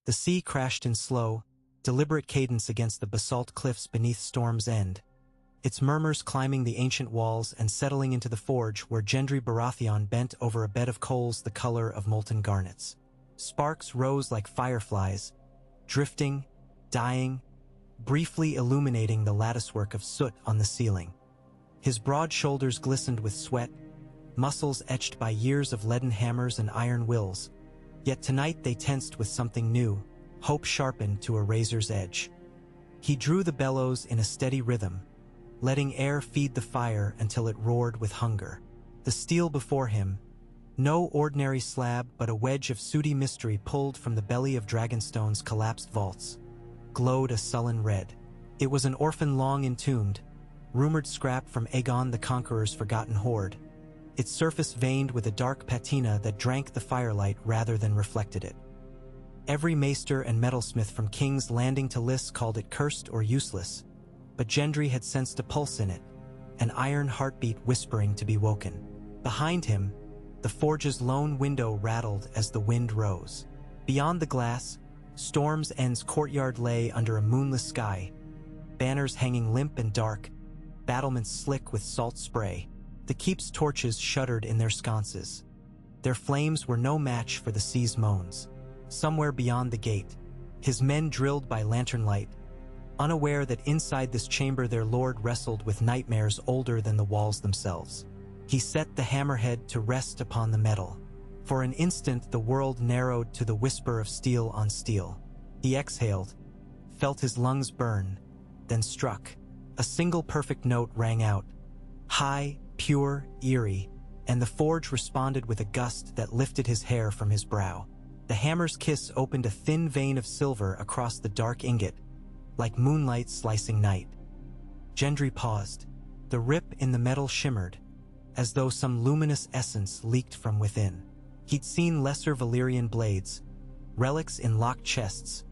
The sea crashed in slow, deliberate cadence against the basalt cliffs beneath Storm's End, its murmurs climbing the ancient walls and settling into the forge where Gendry Baratheon bent over a bed of coals the color of molten garnets. Sparks rose like fireflies, drifting, dying, briefly illuminating the latticework of soot on the ceiling. His broad shoulders glistened with sweat, muscles etched by years of leaden hammers and iron wills. Yet tonight they tensed with something new, hope sharpened to a razor's edge. He drew the bellows in a steady rhythm, letting air feed the fire until it roared with hunger. The steel before him, no ordinary slab but a wedge of sooty mystery pulled from the belly of Dragonstone's collapsed vaults, glowed a sullen red. It was an orphan long entombed, rumored scrap from Aegon the Conqueror's forgotten hoard, its surface veined with a dark patina that drank the firelight rather than reflected it. Every maester and metalsmith from King's Landing to Lys called it cursed or useless, but Gendry had sensed a pulse in it, an iron heartbeat whispering to be woken. Behind him, the forge's lone window rattled as the wind rose. Beyond the glass, Storm's End's courtyard lay under a moonless sky, banners hanging limp and dark, battlements slick with salt spray. The keep's torches shuddered in their sconces. Their flames were no match for the sea's moans. Somewhere beyond the gate, his men drilled by lantern light, unaware that inside this chamber their lord wrestled with nightmares older than the walls themselves. He set the hammerhead to rest upon the metal. For an instant the world narrowed to the whisper of steel on steel. He exhaled, felt his lungs burn, then struck. A single perfect note rang out, high, pure, eerie, and the forge responded with a gust that lifted his hair from his brow. The hammer's kiss opened a thin vein of silver across the dark ingot, like moonlight slicing night. Gendry paused. The rip in the metal shimmered, as though some luminous essence leaked from within. He'd seen lesser Valyrian blades, relics in locked chests,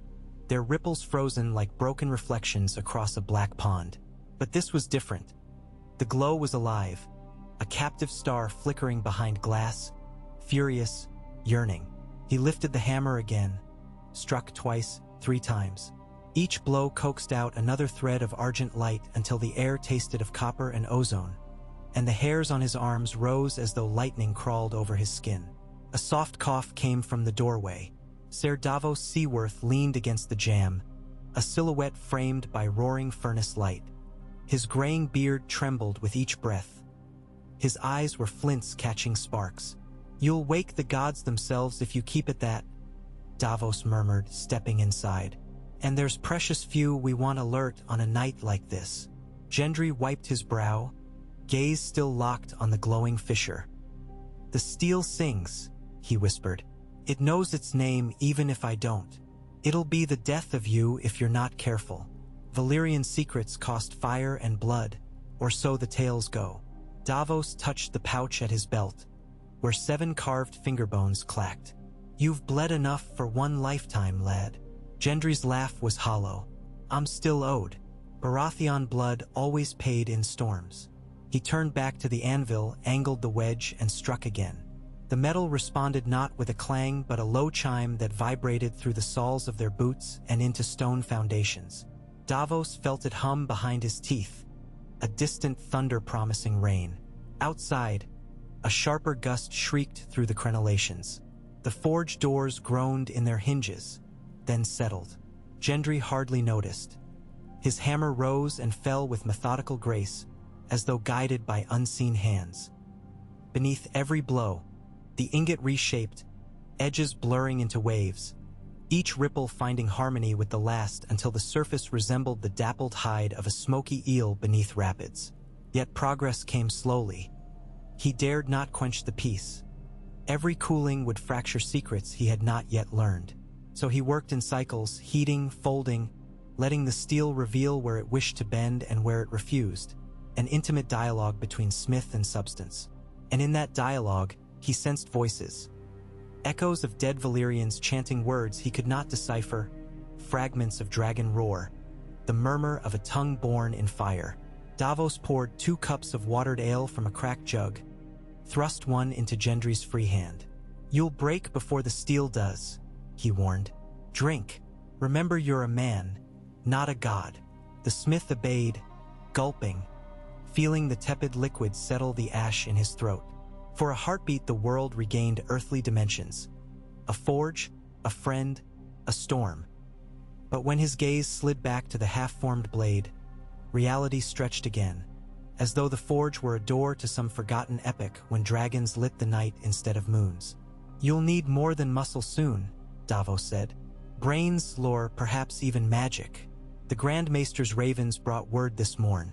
their ripples frozen like broken reflections across a black pond. But this was different. The glow was alive, a captive star flickering behind glass, furious, yearning. He lifted the hammer again, struck twice, 3 times. Each blow coaxed out another thread of argent light until the air tasted of copper and ozone, and the hairs on his arms rose as though lightning crawled over his skin. A soft cough came from the doorway. Ser Davos Seaworth leaned against the jamb, a silhouette framed by roaring furnace light. His graying beard trembled with each breath. His eyes were flints catching sparks. "You'll wake the gods themselves if you keep it that," Davos murmured, stepping inside. "And there's precious few we want alert on a night like this." Gendry wiped his brow, gaze still locked on the glowing fissure. "The steel sings," he whispered. "It knows its name even if I don't. It'll be the death of you if you're not careful. Valyrian secrets cost fire and blood, or so the tales go." Davos touched the pouch at his belt, where 7 carved fingerbones clacked. "You've bled enough for 1 lifetime, lad." Gendry's laugh was hollow. "I'm still owed. Baratheon blood always paid in storms." He turned back to the anvil, angled the wedge, and struck again. The metal responded not with a clang but a low chime that vibrated through the soles of their boots and into stone foundations. Davos felt it hum behind his teeth, a distant thunder promising rain. Outside, a sharper gust shrieked through the crenellations. The forge doors groaned in their hinges, then settled. Gendry hardly noticed. His hammer rose and fell with methodical grace, as though guided by unseen hands. Beneath every blow, the ingot reshaped, edges blurring into waves, each ripple finding harmony with the last until the surface resembled the dappled hide of a smoky eel beneath rapids. Yet progress came slowly. He dared not quench the peace. Every cooling would fracture secrets he had not yet learned. So he worked in cycles, heating, folding, letting the steel reveal where it wished to bend and where it refused, an intimate dialogue between smith and substance. And in that dialogue, he sensed voices. Echoes of dead Valyrians chanting words he could not decipher, fragments of dragon roar, the murmur of a tongue born in fire. Davos poured 2 cups of watered ale from a cracked jug, thrust one into Gendry's free hand. "You'll break before the steel does," he warned. Drink. Remember you're a man, not a god." The smith obeyed, gulping, feeling the tepid liquid settle the ash in his throat. For a heartbeat the world regained earthly dimensions. A forge, a friend, a storm. But when his gaze slid back to the half-formed blade, reality stretched again, as though the forge were a door to some forgotten epic when dragons lit the night instead of moons. "You'll need more than muscle soon," Davos said. "Brains, lore, perhaps even magic." The Grand Maester's ravens brought word this morn.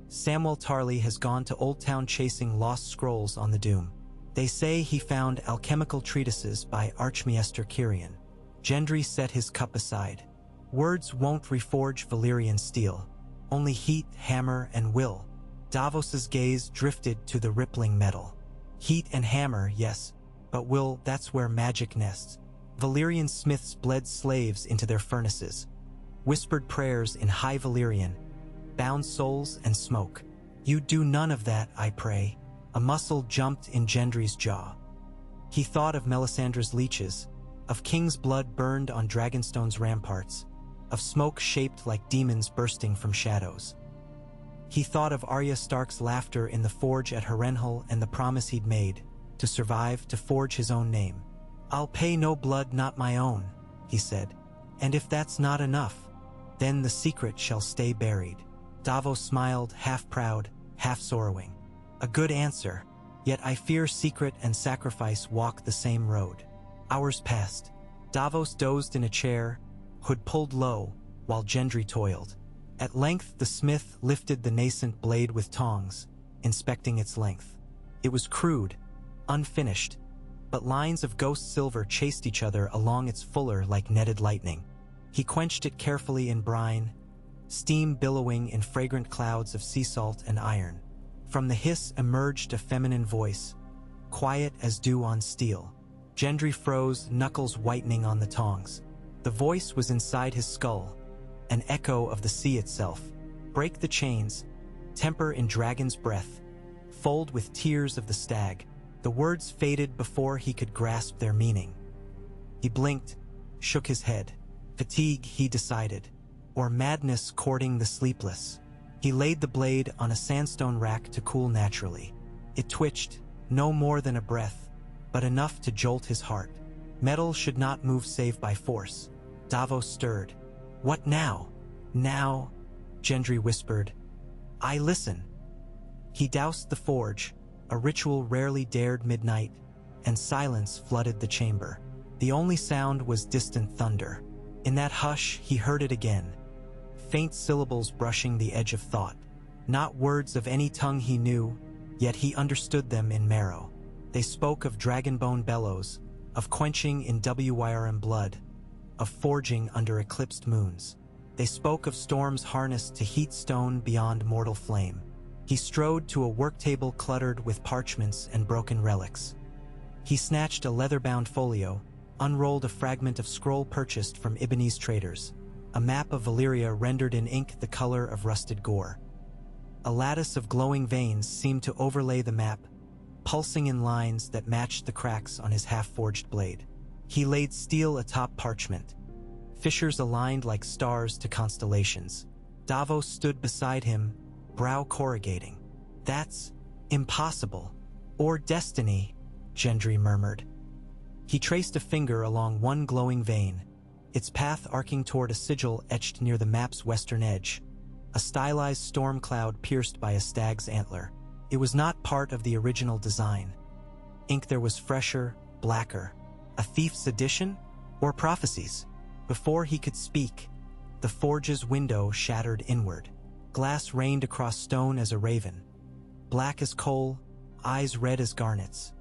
Samwell Tarly has gone to Old Town chasing lost scrolls on the Doom. They say he found alchemical treatises by Archmaester Kyrian. Gendry set his cup aside. Words won't reforge Valyrian steel. Only heat, hammer, and will. Davos's gaze drifted to the rippling metal. Heat and hammer, yes, but will, that's where magic nests. Valyrian smiths bled slaves into their furnaces, whispered prayers in High Valyrian, bound souls and smoke. "You do none of that, I pray." A muscle jumped in Gendry's jaw. He thought of Melisandre's leeches, of king's blood burned on Dragonstone's ramparts, of smoke shaped like demons bursting from shadows. He thought of Arya Stark's laughter in the forge at Harrenhal and the promise he'd made, to survive, to forge his own name. "I'll pay no blood not my own," he said. "And if that's not enough, then the secret shall stay buried." Davos smiled, half proud, half sorrowing. "A good answer, yet I fear secret and sacrifice walk the same road." Hours passed. Davos dozed in a chair, hood pulled low, while Gendry toiled. At length the smith lifted the nascent blade with tongs, inspecting its length. It was crude, unfinished, but lines of ghost silver chased each other along its fuller like netted lightning. He quenched it carefully in brine, steam billowing in fragrant clouds of sea salt and iron. From the hiss emerged a feminine voice, quiet as dew on steel. Gendry froze, knuckles whitening on the tongs. The voice was inside his skull, an echo of the sea itself. "Break the chains, temper in dragon's breath, fold with tears of the stag." The words faded before he could grasp their meaning. He blinked, shook his head. Fatigue, he decided, or madness courting the sleepless. He laid the blade on a sandstone rack to cool naturally. It twitched, no more than a breath, but enough to jolt his heart. Metal should not move save by force. Davos stirred. "What now?" "Now," Gendry whispered. "I listen." He doused the forge, a ritual rarely dared midnight, and silence flooded the chamber. The only sound was distant thunder. In that hush, he heard it again. Faint syllables brushing the edge of thought. Not words of any tongue he knew, yet he understood them in marrow. They spoke of dragonbone bellows, of quenching in Wyrm blood, of forging under eclipsed moons. They spoke of storms harnessed to heat stone beyond mortal flame. He strode to a work table cluttered with parchments and broken relics. He snatched a leather-bound folio, unrolled a fragment of scroll purchased from Ibbenese traders, a map of Valyria rendered in ink the color of rusted gore. A lattice of glowing veins seemed to overlay the map, pulsing in lines that matched the cracks on his half-forged blade. He laid steel atop parchment, fissures aligned like stars to constellations. Davos stood beside him, brow corrugating. "That's impossible. Or destiny," Gendry murmured. He traced a finger along one glowing vein, its path arcing toward a sigil etched near the map's western edge, a stylized storm cloud pierced by a stag's antler. It was not part of the original design. Ink there was fresher, blacker. A thief's addition? Or prophecies? Before he could speak, the forge's window shattered inward. Glass rained across stone as a raven, black as coal, eyes red as garnets,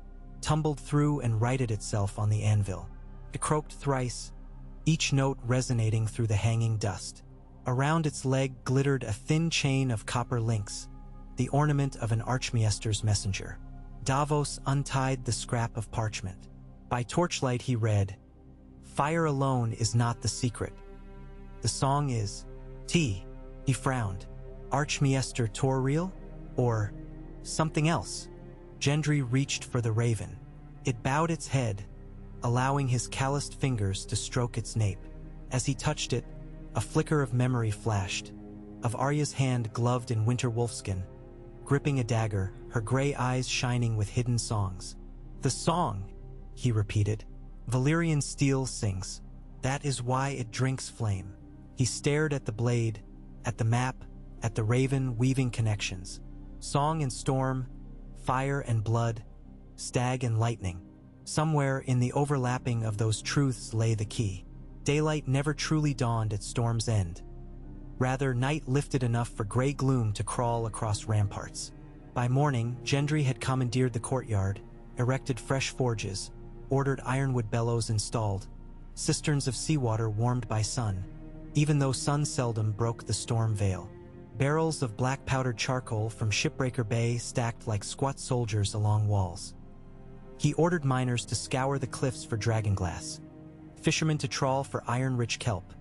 tumbled through and righted itself on the anvil. It croaked thrice, each note resonating through the hanging dust. Around its leg glittered a thin chain of copper links, the ornament of an Archmaester's messenger. Davos untied the scrap of parchment. By torchlight he read, "Fire alone is not the secret. The song is T." He frowned. Archmaester Torreal? Or something else? Gendry reached for the raven. It bowed its head, allowing his calloused fingers to stroke its nape. As he touched it, a flicker of memory flashed, of Arya's hand gloved in winter wolfskin, gripping a dagger, her gray eyes shining with hidden songs. "The song," he repeated. "Valyrian steel sings. That is why it drinks flame." He stared at the blade, at the map, at the raven weaving connections. Song and storm, fire and blood, stag and lightning. Somewhere in the overlapping of those truths lay the key. Daylight never truly dawned at Storm's End. Rather, night lifted enough for gray gloom to crawl across ramparts. By morning, Gendry had commandeered the courtyard, erected fresh forges, ordered ironwood bellows installed, cisterns of seawater warmed by sun, even though sun seldom broke the storm veil. Barrels of black-powdered charcoal from Shipbreaker Bay stacked like squat soldiers along walls. He ordered miners to scour the cliffs for dragonglass, fishermen to trawl for iron-rich kelp,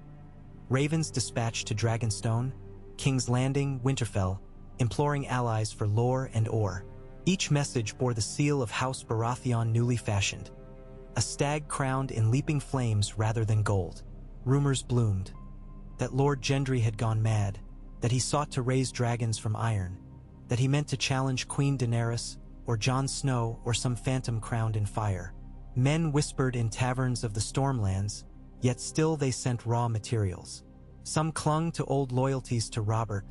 ravens dispatched to Dragonstone, King's Landing, Winterfell, imploring allies for lore and ore. Each message bore the seal of House Baratheon newly fashioned, a stag crowned in leaping flames rather than gold. Rumors bloomed that Lord Gendry had gone mad, that he sought to raise dragons from iron, that he meant to challenge Queen Daenerys or Jon Snow or some phantom crowned in fire. Men whispered in taverns of the Stormlands, yet still they sent raw materials. Some clung to old loyalties to Robert,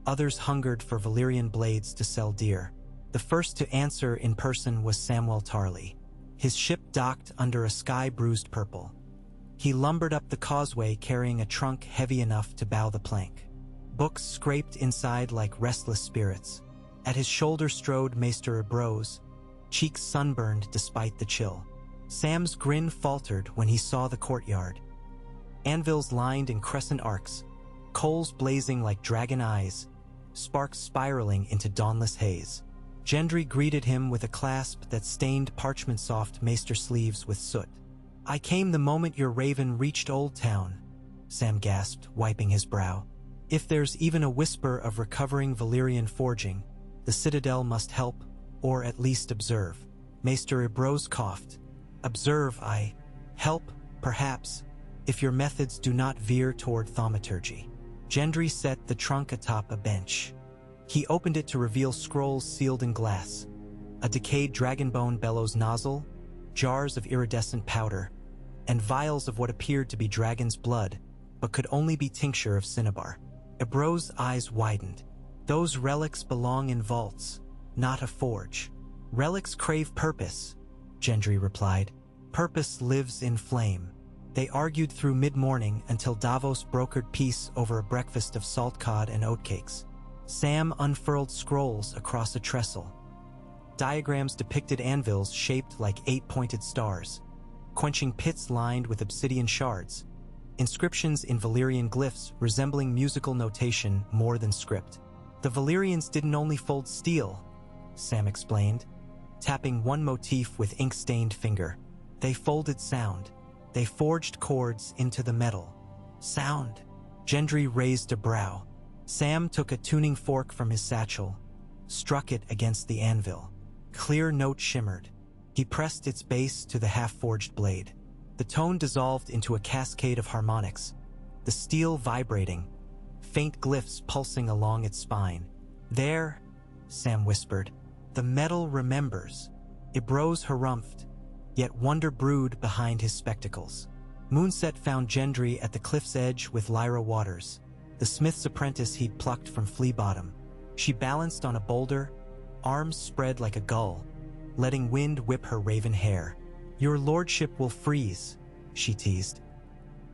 others hungered for Valyrian blades to sell dear. The first to answer in person was Samwell Tarly. His ship docked under a sky-bruised purple. He lumbered up the causeway carrying a trunk heavy enough to bow the plank. Books scraped inside like restless spirits. At his shoulder strode Maester Ebrose, cheeks sunburned despite the chill. Sam's grin faltered when he saw the courtyard. Anvils lined in crescent arcs, coals blazing like dragon eyes, sparks spiraling into dawnless haze. Gendry greeted him with a clasp that stained parchment-soft maester sleeves with soot. "I came the moment your raven reached Old Town," Sam gasped, wiping his brow. "If there's even a whisper of recovering Valyrian forging, the Citadel must help, or at least observe." Maester Ebrose coughed. "Observe, I help, perhaps, if your methods do not veer toward thaumaturgy." Gendry set the trunk atop a bench. He opened it to reveal scrolls sealed in glass, a decayed dragonbone bellows nozzle, jars of iridescent powder, and vials of what appeared to be dragon's blood, but could only be tincture of cinnabar. Ebrose's eyes widened. "Those relics belong in vaults, not a forge." "Relics crave purpose," Gendry replied. "Purpose lives in flame." They argued through mid-morning until Davos brokered peace over a breakfast of salt cod and oatcakes. Sam unfurled scrolls across a trestle. Diagrams depicted anvils shaped like 8-pointed stars, quenching pits lined with obsidian shards, inscriptions in Valyrian glyphs resembling musical notation more than script. "The Valyrians didn't only fold steel," Sam explained, tapping one motif with ink-stained finger. "They folded sound. They forged chords into the metal." "Sound?" Gendry raised a brow. Sam took a tuning fork from his satchel, struck it against the anvil. Clear note shimmered. He pressed its base to the half-forged blade. The tone dissolved into a cascade of harmonics, the steel vibrating, faint glyphs pulsing along its spine. "There," Sam whispered, "the metal remembers." Ebrose harumphed, yet wonder brewed behind his spectacles. Moonset found Gendry at the cliff's edge with Lyra Waters, the smith's apprentice he'd plucked from Flea Bottom. She balanced on a boulder, arms spread like a gull, letting wind whip her raven hair. "Your lordship will freeze," she teased.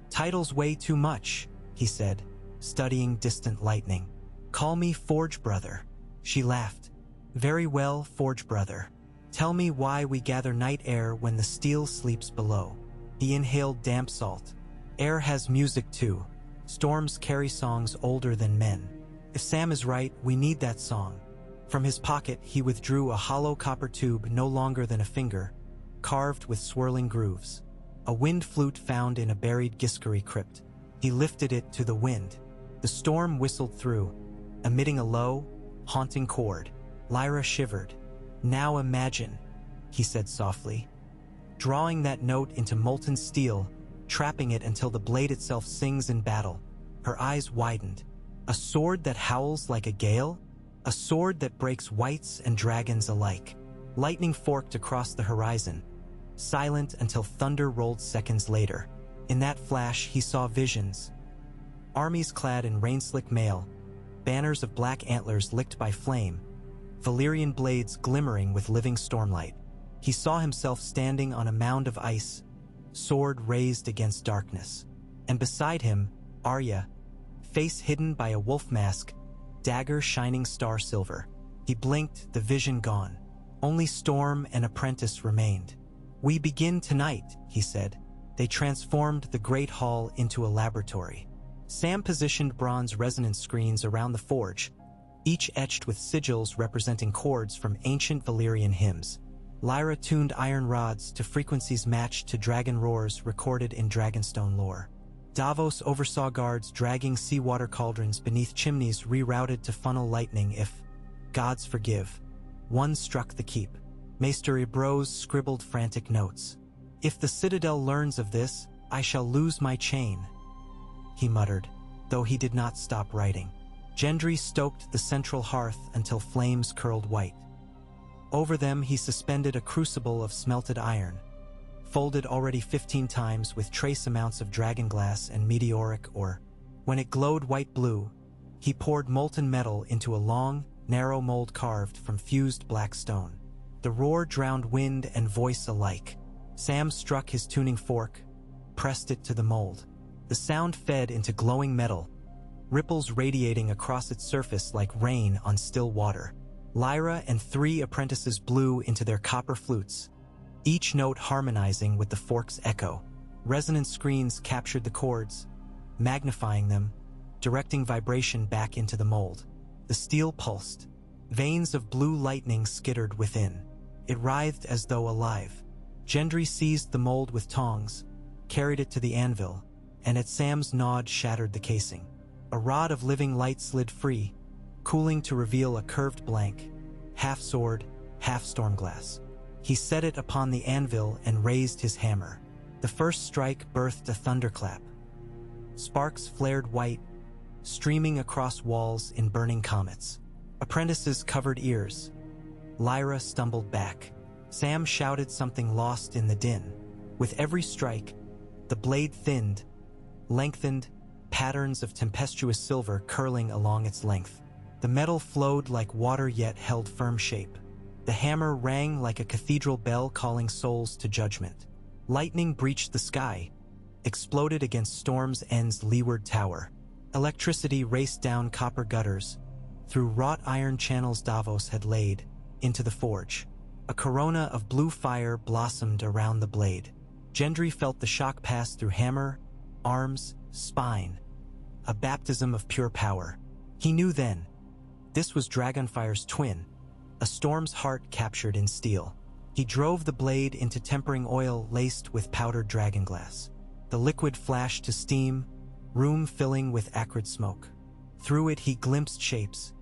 "Title's way too much," he said, studying distant lightning. "Call me Forge Brother." She laughed. "Very well, Forge Brother. Tell me why we gather night air when the steel sleeps below." He inhaled damp salt. "Air has music too. Storms carry songs older than men. If Sam is right, we need that song." From his pocket, he withdrew a hollow copper tube no longer than a finger, carved with swirling grooves. A wind flute found in a buried Giscari crypt. He lifted it to the wind. The storm whistled through, emitting a low, haunting chord. Lyra shivered. "Now imagine," he said softly, "drawing that note into molten steel trapping it until the blade itself sings in battle. Her eyes widened. A sword that howls like a gale? A sword that breaks wights and dragons alike. Lightning forked across the horizon, silent until thunder rolled seconds later. In that flash, he saw visions. Armies clad in rain-slick mail, banners of black antlers licked by flame, Valyrian blades glimmering with living stormlight. He saw himself standing on a mound of ice, sword raised against darkness. And beside him, Arya, face hidden by a wolf mask, dagger shining star silver. He blinked, the vision gone. Only Storm and Apprentice remained. "We begin tonight," he said. They transformed the Great Hall into a laboratory. Sam positioned bronze resonance screens around the forge, each etched with sigils representing chords from ancient Valyrian hymns. Lyra tuned iron rods to frequencies matched to dragon roars recorded in Dragonstone lore. Davos oversaw guards dragging seawater cauldrons beneath chimneys rerouted to funnel lightning if, gods forgive, one struck the keep. Maester Ibroz scribbled frantic notes. "If the Citadel learns of this, I shall lose my chain," he muttered, though he did not stop writing. Gendry stoked the central hearth until flames curled white. Over them he suspended a crucible of smelted iron, folded already 15 times with trace amounts of dragonglass and meteoric ore. When it glowed white-blue, he poured molten metal into a long, narrow mold carved from fused black stone. The roar drowned wind and voice alike. Sam struck his tuning fork, pressed it to the mold. The sound fed into glowing metal, ripples radiating across its surface like rain on still water. Lyra and 3 apprentices blew into their copper flutes, each note harmonizing with the fork's echo. Resonance screens captured the chords, magnifying them, directing vibration back into the mold. The steel pulsed. Veins of blue lightning skittered within. It writhed as though alive. Gendry seized the mold with tongs, carried it to the anvil, and at Sam's nod shattered the casing. A rod of living light slid free, cooling to reveal a curved blank, half sword, half stormglass. He set it upon the anvil and raised his hammer. The first strike birthed a thunderclap. Sparks flared white, streaming across walls in burning comets. Apprentices covered ears. Lyra stumbled back. Sam shouted something lost in the din. With every strike, the blade thinned, lengthened, patterns of tempestuous silver curling along its length. The metal flowed like water yet held firm shape. The hammer rang like a cathedral bell calling souls to judgment. Lightning breached the sky, exploded against Storm's End's leeward tower. Electricity raced down copper gutters, through wrought iron channels Davos had laid, into the forge. A corona of blue fire blossomed around the blade. Gendry felt the shock pass through hammer, arms, spine. A baptism of pure power. He knew then. This was Dragonfire's twin, a storm's heart captured in steel. He drove the blade into tempering oil laced with powdered dragonglass. The liquid flashed to steam, room filling with acrid smoke. Through it he glimpsed shapes.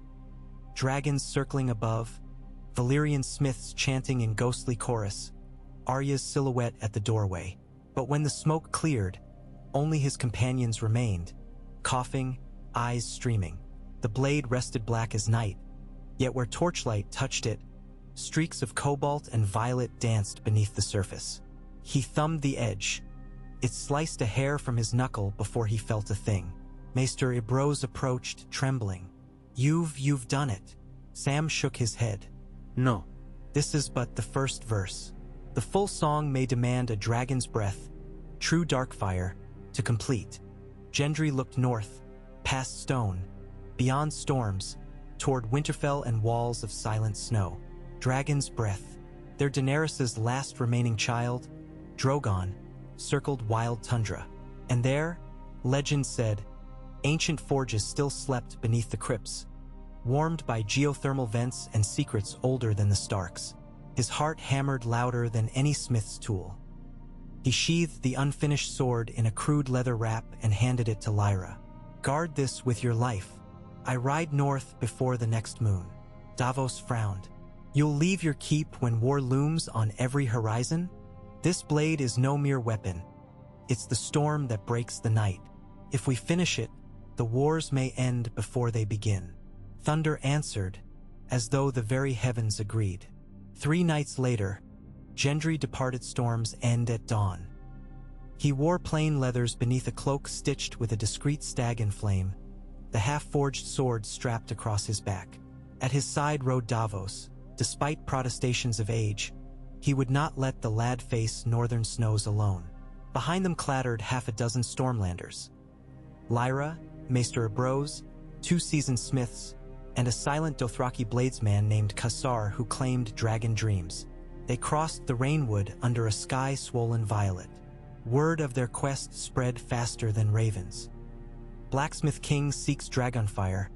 Dragons circling above, Valyrian smiths chanting in ghostly chorus, Arya's silhouette at the doorway. But when the smoke cleared, only his companions remained, coughing, eyes streaming. The blade rested black as night, yet where torchlight touched it, streaks of cobalt and violet danced beneath the surface. He thumbed the edge. It sliced a hair from his knuckle before he felt a thing. Maester Ibroz approached, trembling. You've done it." Sam shook his head. "No. This is but the first verse. The full song may demand a dragon's breath, true darkfire, to complete." Gendry looked north, past stone, beyond storms, toward Winterfell and walls of silent snow. Dragon's breath. Their Daenerys' last remaining child, Drogon, circled wild tundra. And there, legend said, ancient forges still slept beneath the crypts, warmed by geothermal vents and secrets older than the Starks. His heart hammered louder than any smith's tool. He sheathed the unfinished sword in a crude leather wrap and handed it to Lyra. "Guard this with your life. I ride north before the next moon." Davos frowned. "You'll leave your keep when war looms on every horizon? This blade is no mere weapon. It's the storm that breaks the night. If we finish it, the wars may end before they begin." Thunder answered, as though the very heavens agreed. 3 nights later, Gendry departed Storm's End at dawn. He wore plain leathers beneath a cloak stitched with a discreet stag in flame, the half-forged sword strapped across his back. At his side rode Davos. Despite protestations of age, he would not let the lad face northern snows alone. Behind them clattered 6 Stormlanders. Lyra, Maester Abros, 2 seasoned smiths, and a silent Dothraki bladesman named Kassar who claimed dragon dreams. They crossed the Rainwood under a sky swollen violet. Word of their quest spread faster than ravens. Blacksmith King seeks Dragonfire.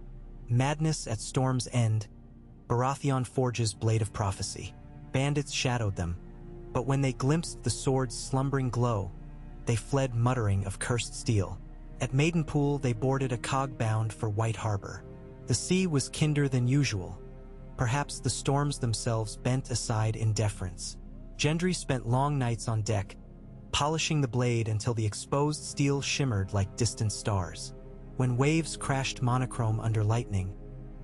Madness at Storm's End. Baratheon forges Blade of Prophecy. Bandits shadowed them, but when they glimpsed the sword's slumbering glow, they fled muttering of cursed steel. At Maidenpool they boarded a cog bound for White Harbor. The sea was kinder than usual. Perhaps the storms themselves bent aside in deference. Gendry spent long nights on deck, polishing the blade until the exposed steel shimmered like distant stars. When waves crashed monochrome under lightning,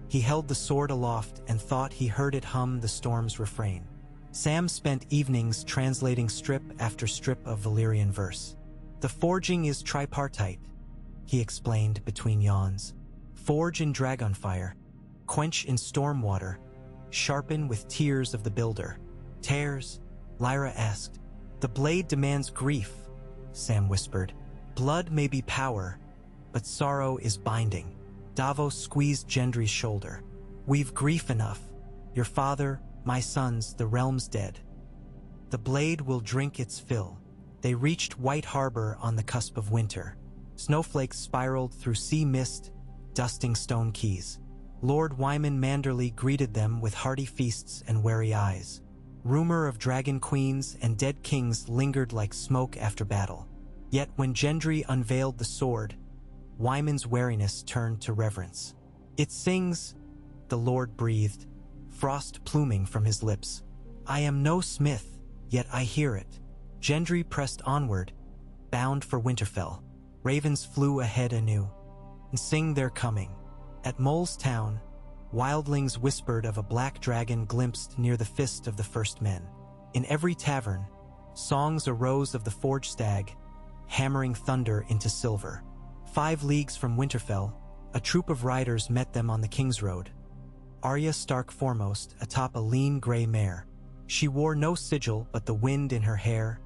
he held the sword aloft and thought he heard it hum the storm's refrain. Sam spent evenings translating strip after strip of Valyrian verse. "The forging is tripartite," he explained between yawns. "Forge in Dragonfire, quench in storm water, sharpen with tears of the builder." "Tears?" Lyra asked. "The blade demands grief," Sam whispered. "Blood may be power, but sorrow is binding." Davos squeezed Gendry's shoulder. "We've grief enough. Your father, my sons, the realm's dead. The blade will drink its fill." They reached White Harbor on the cusp of winter. Snowflakes spiraled through sea mist, dusting stone quays. Lord Wyman Manderley greeted them with hearty feasts and wary eyes. Rumor of dragon queens and dead kings lingered like smoke after battle. Yet when Gendry unveiled the sword, Wyman's wariness turned to reverence. "It sings," the Lord breathed, frost pluming from his lips. "I am no smith, yet I hear it." Gendry pressed onward, bound for Winterfell. Ravens flew ahead anew. And sing their coming. At Mole's Town, wildlings whispered of a black dragon glimpsed near the fist of the first men. In every tavern, songs arose of the forged stag, hammering thunder into silver. 5 leagues from Winterfell, a troop of riders met them on the King's Road. Arya Stark foremost, atop a lean gray mare. She wore no sigil but the wind in her hair,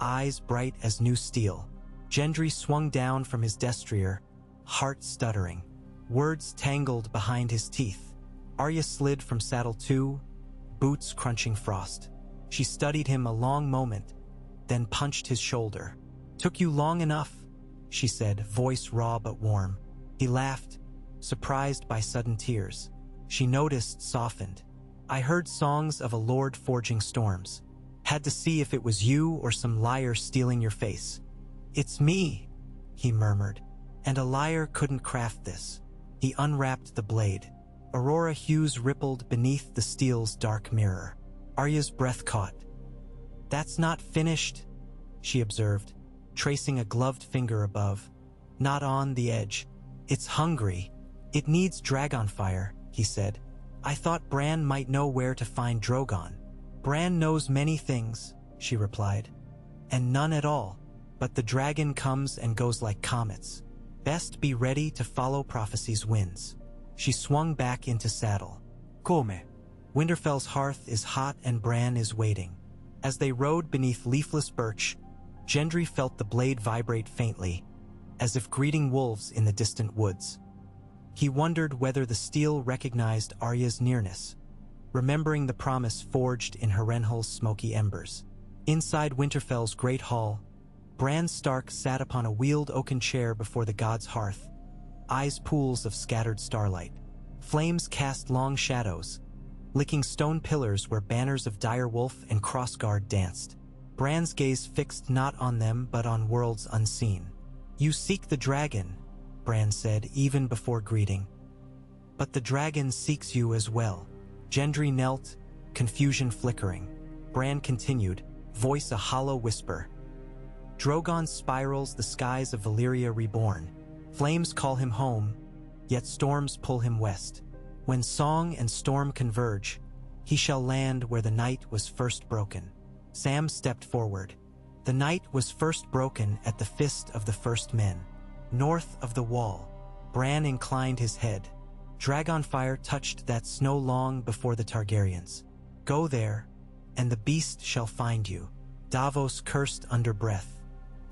eyes bright as new steel. Gendry swung down from his destrier, heart stuttering. Words tangled behind his teeth. Arya slid from saddle too, boots crunching frost. She studied him a long moment, then punched his shoulder. "Took you long enough," she said, voice raw but warm. He laughed, surprised by sudden tears. She noticed, softened. "I heard songs of a lord forging storms. Had to see if it was you or some liar stealing your face." "It's me," he murmured, "and a liar couldn't craft this." He unwrapped the blade. Aurora hues rippled beneath the steel's dark mirror. Arya's breath caught. "That's not finished," she observed, tracing a gloved finger above. "Not on the edge. It's hungry. It needs Dragonfire," he said. "I thought Bran might know where to find Drogon." "Bran knows many things," she replied, "and none at all. But the dragon comes and goes like comets. Best be ready to follow prophecy's winds." She swung back into saddle. "Come." Winterfell's hearth is hot and Bran is waiting. As they rode beneath leafless birch, Gendry felt the blade vibrate faintly, as if greeting wolves in the distant woods. He wondered whether the steel recognized Arya's nearness, remembering the promise forged in Harrenhal's smoky embers. Inside Winterfell's great hall, Bran Stark sat upon a wheeled oaken chair before the god's hearth, eyes pools of scattered starlight. Flames cast long shadows, licking stone pillars where banners of direwolf and crossguard danced. Bran's gaze fixed not on them but on worlds unseen. "You seek the dragon," Bran said even before greeting. "But the dragon seeks you as well." Gendry knelt, confusion flickering. Bran continued, voice a hollow whisper. Drogon spirals the skies of Valyria reborn. Flames call him home, yet storms pull him west. When song and storm converge, he shall land where the night was first broken. Sam stepped forward. The night was first broken at the fist of the first men. North of the wall, Bran inclined his head. Dragonfire touched that snow long before the Targaryens. Go there, and the beast shall find you. Davos cursed under breath.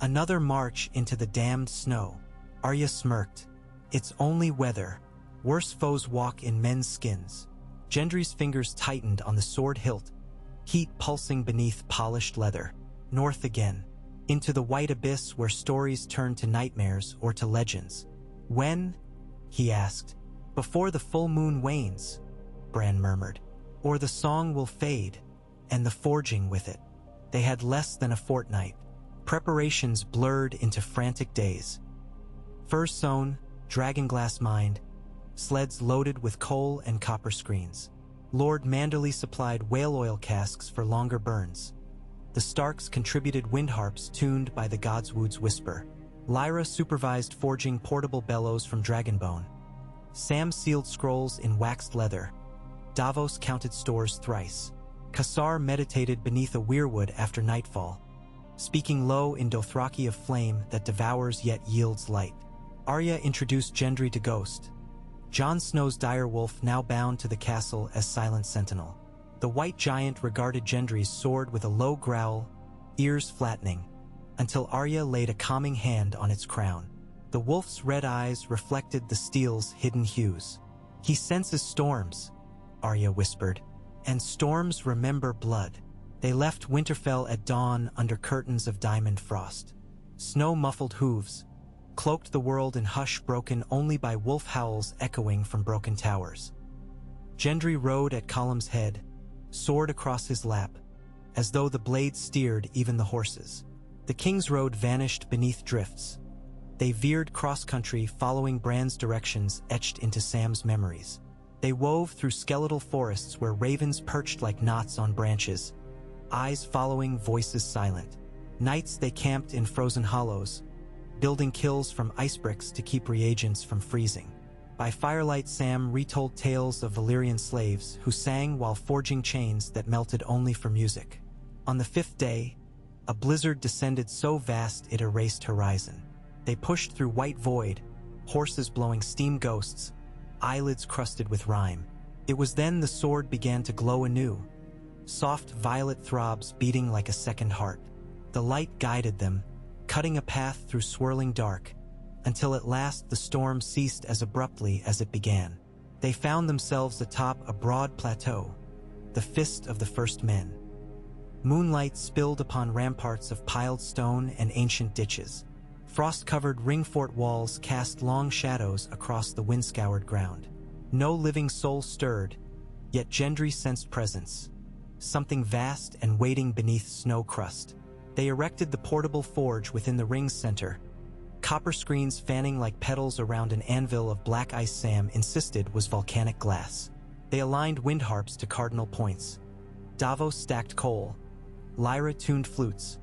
Another march into the damned snow. Arya smirked. It's only weather. Worse foes walk in men's skins. Gendry's fingers tightened on the sword hilt, heat pulsing beneath polished leather. North again, into the white abyss where stories turn to nightmares or to legends. When? He asked. Before the full moon wanes, Bran murmured. Or the song will fade, and the forging with it. They had less than a fortnight. Preparations blurred into frantic days. Furs sewn, dragonglass mined, sleds loaded with coal and copper screens. Lord Manderly supplied whale oil casks for longer burns. The Starks contributed wind harps tuned by the Godswood's whisper. Lyra supervised forging portable bellows from dragonbone. Sam sealed scrolls in waxed leather. Davos counted stores thrice. Cassar meditated beneath a weirwood after nightfall, speaking low in Dothraki of flame that devours yet yields light. Arya introduced Gendry to Ghost. Jon Snow's direwolf now bound to the castle as silent sentinel. The white giant regarded Gendry's sword with a low growl, ears flattening, until Arya laid a calming hand on its crown. The wolf's red eyes reflected the steel's hidden hues. He senses storms, Arya whispered, and storms remember blood. They left Winterfell at dawn under curtains of diamond frost. Snow-muffled hooves cloaked the world in hush broken only by wolf howls echoing from broken towers. Gendry rode at Column's head, sword across his lap, as though the blade steered even the horses. The King's Road vanished beneath drifts. They veered cross-country following Bran's directions etched into Sam's memories. They wove through skeletal forests where ravens perched like knots on branches, eyes following, voices silent. Nights they camped in frozen hollows, building kills from ice bricks to keep reagents from freezing. By firelight, Sam retold tales of Valyrian slaves who sang while forging chains that melted only for music. On the fifth day, a blizzard descended so vast it erased horizon. They pushed through white void, horses blowing steam ghosts, eyelids crusted with rime. It was then the sword began to glow anew, soft violet throbs beating like a second heart. The light guided them, cutting a path through swirling dark, until at last the storm ceased as abruptly as it began. They found themselves atop a broad plateau, the fist of the first men. Moonlight spilled upon ramparts of piled stone and ancient ditches. Frost-covered ring-fort walls cast long shadows across the wind-scoured ground. No living soul stirred, yet Gendry sensed presence, something vast and waiting beneath snow crust. They erected the portable forge within the ring's center, copper screens fanning like petals around an anvil of black ice Sam insisted was volcanic glass. They aligned wind harps to cardinal points. Davos stacked coal. Lyra tuned flutes.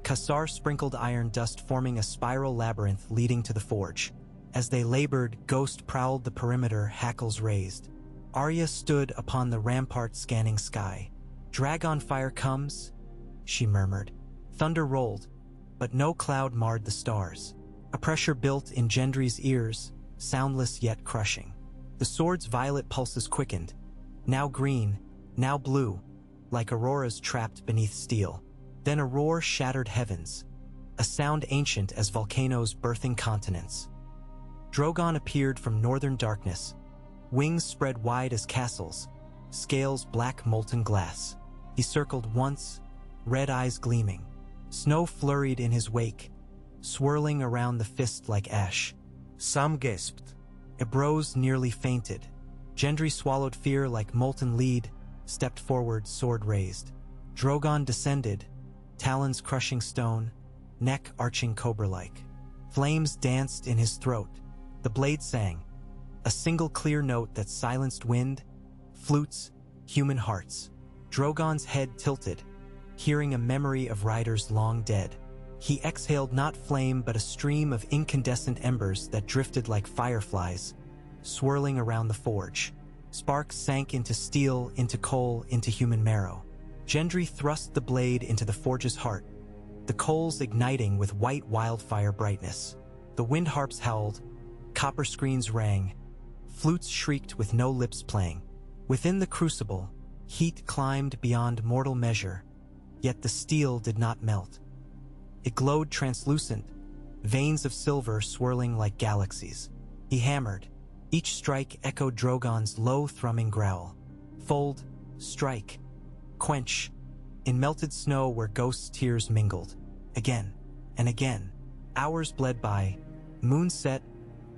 Cassar sprinkled iron dust forming a spiral labyrinth leading to the forge. As they labored, Ghost prowled the perimeter, hackles raised. Arya stood upon the rampart scanning sky. Dragonfire comes, she murmured. Thunder rolled, but no cloud marred the stars. A pressure built in Gendry's ears, soundless yet crushing. The sword's violet pulses quickened, now green, now blue, like auroras trapped beneath steel. Then a roar shattered heavens, a sound ancient as volcanoes birthing continents. Drogon appeared from northern darkness, wings spread wide as castles, scales black molten glass. He circled once, red eyes gleaming. Snow flurried in his wake, swirling around the fist like ash. Sam gasped. Ebrose nearly fainted. Gendry swallowed fear like molten lead, stepped forward, sword raised. Drogon descended, talons crushing stone, neck arching cobra-like. Flames danced in his throat. The blade sang, a single clear note that silenced wind, flutes, human hearts. Drogon's head tilted, hearing a memory of riders long dead. He exhaled not flame but a stream of incandescent embers that drifted like fireflies, swirling around the forge. Sparks sank into steel, into coal, into human marrow. Gendry thrust the blade into the forge's heart, the coals igniting with white wildfire brightness. The wind harps howled, copper screens rang, flutes shrieked with no lips playing. Within the crucible, heat climbed beyond mortal measure, yet the steel did not melt. It glowed translucent, veins of silver swirling like galaxies. He hammered. Each strike echoed Drogon's low thrumming growl. Fold, strike, quench, in melted snow where ghosts' tears mingled. Again and again. Hours bled by. Moon set,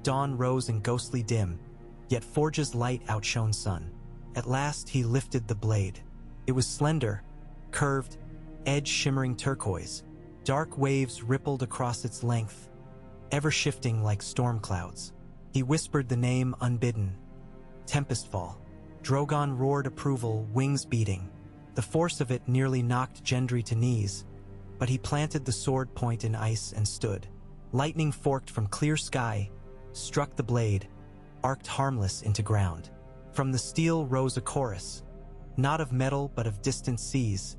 dawn rose in ghostly dim, yet forge's light outshone sun. At last he lifted the blade. It was slender, curved, edge shimmering turquoise. Dark waves rippled across its length, ever shifting like storm clouds. He whispered the name unbidden. Tempestfall. Drogon roared approval, wings beating. The force of it nearly knocked Gendry to knees, but he planted the sword point in ice and stood. Lightning forked from clear sky, struck the blade, arced harmless into ground. From the steel rose a chorus, not of metal but of distant seas,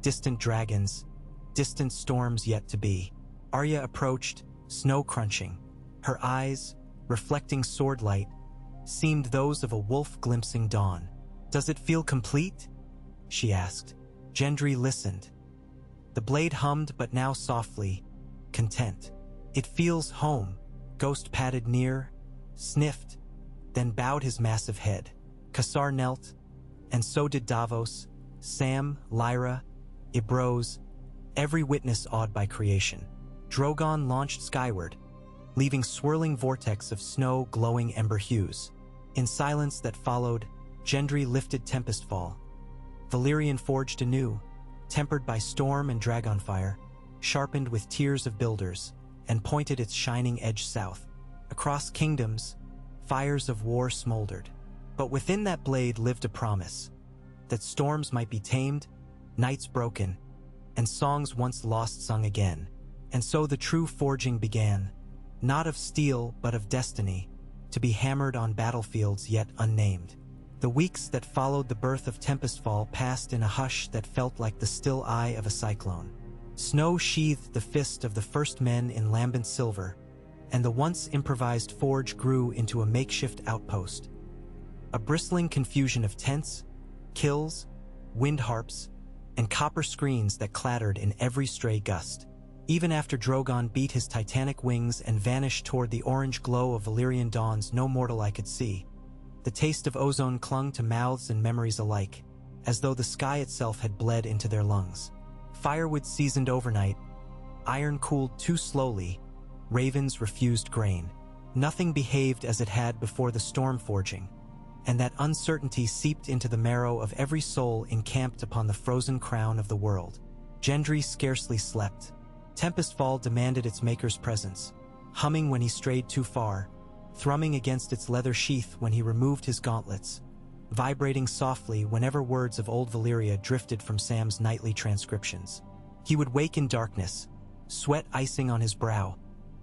distant dragons, distant storms yet to be. Arya approached, snow crunching. Her eyes, reflecting sword light, seemed those of a wolf glimpsing dawn. "Does it feel complete?" she asked. Gendry listened. The blade hummed, but now softly, content. "It feels home." Ghost padded near, sniffed, then bowed his massive head. Kassar knelt, and so did Davos, Sam, Lyra, Ibroz, every witness awed by creation. Drogon launched skyward, leaving swirling vortex of snow glowing ember hues. In silence that followed, Gendry lifted Tempestfall. Valyrian forged anew, tempered by storm and dragonfire, sharpened with tears of builders, and pointed its shining edge south. Across kingdoms, fires of war smoldered. But within that blade lived a promise, that storms might be tamed, nights broken, and songs once lost sung again. And so the true forging began, not of steel but of destiny, to be hammered on battlefields yet unnamed. The weeks that followed the birth of Tempestfall passed in a hush that felt like the still eye of a cyclone. Snow sheathed the fist of the first men in lambent silver, and the once improvised forge grew into a makeshift outpost. A bristling confusion of tents, kills, wind harps, and copper screens that clattered in every stray gust. Even after Drogon beat his titanic wings and vanished toward the orange glow of Valyrian dawns no mortal eye could see, the taste of ozone clung to mouths and memories alike, as though the sky itself had bled into their lungs. Firewood seasoned overnight, iron cooled too slowly, ravens refused grain. Nothing behaved as it had before the storm forging, and that uncertainty seeped into the marrow of every soul encamped upon the frozen crown of the world. Gendry scarcely slept. Tempestfall demanded its maker's presence, humming when he strayed too far, thrumming against its leather sheath when he removed his gauntlets, vibrating softly whenever words of old Valyria drifted from Sam's nightly transcriptions. He would wake in darkness, sweat icing on his brow,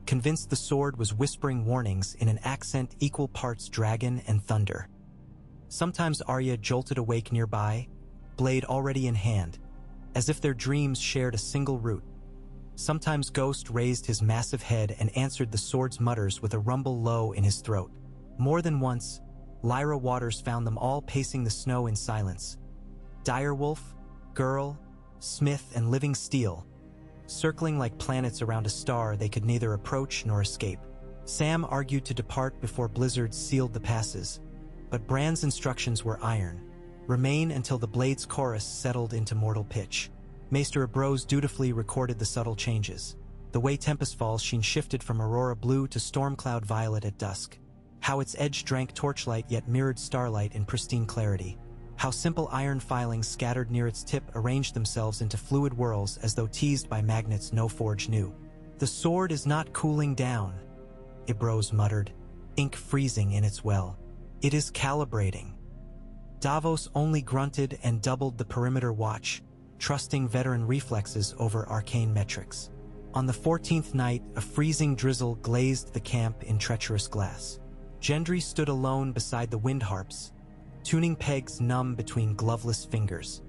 convinced the sword was whispering warnings in an accent equal parts dragon and thunder. Sometimes Arya jolted awake nearby, blade already in hand, as if their dreams shared a single root. Sometimes Ghost raised his massive head and answered the sword's mutters with a rumble low in his throat. More than once, Lyra Waters found them all pacing the snow in silence. Direwolf, Girl, Smith, and Living Steel, circling like planets around a star they could neither approach nor escape. Sam argued to depart before blizzards sealed the passes, but Bran's instructions were iron. Remain until the blade's chorus settled into mortal pitch. Maester Ibroz dutifully recorded the subtle changes. The way Tempestfall's sheen shifted from aurora blue to stormcloud violet at dusk. How its edge drank torchlight yet mirrored starlight in pristine clarity. How simple iron filings scattered near its tip arranged themselves into fluid whirls as though teased by magnets no forge knew. "The sword is not cooling down," Ibroz muttered, ink freezing in its well. "It is calibrating." Davos only grunted and doubled the perimeter watch, trusting veteran reflexes over arcane metrics. On the 14th night, a freezing drizzle glazed the camp in treacherous glass. Gendry stood alone beside the wind harps, tuning pegs numb between gloveless fingers.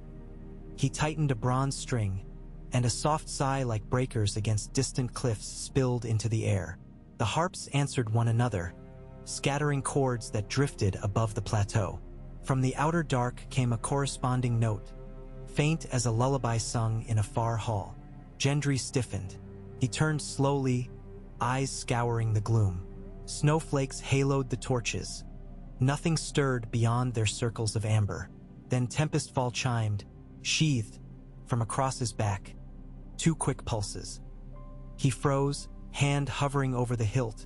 He tightened a bronze string, and a soft sigh like breakers against distant cliffs spilled into the air. The harps answered one another, scattering chords that drifted above the plateau. From the outer dark came a corresponding note, faint as a lullaby sung in a far hall. Gendry stiffened. He turned slowly, eyes scouring the gloom. Snowflakes haloed the torches. Nothing stirred beyond their circles of amber. Then Tempestfall chimed, sheathed, from across his back. 2 quick pulses. He froze, hand hovering over the hilt,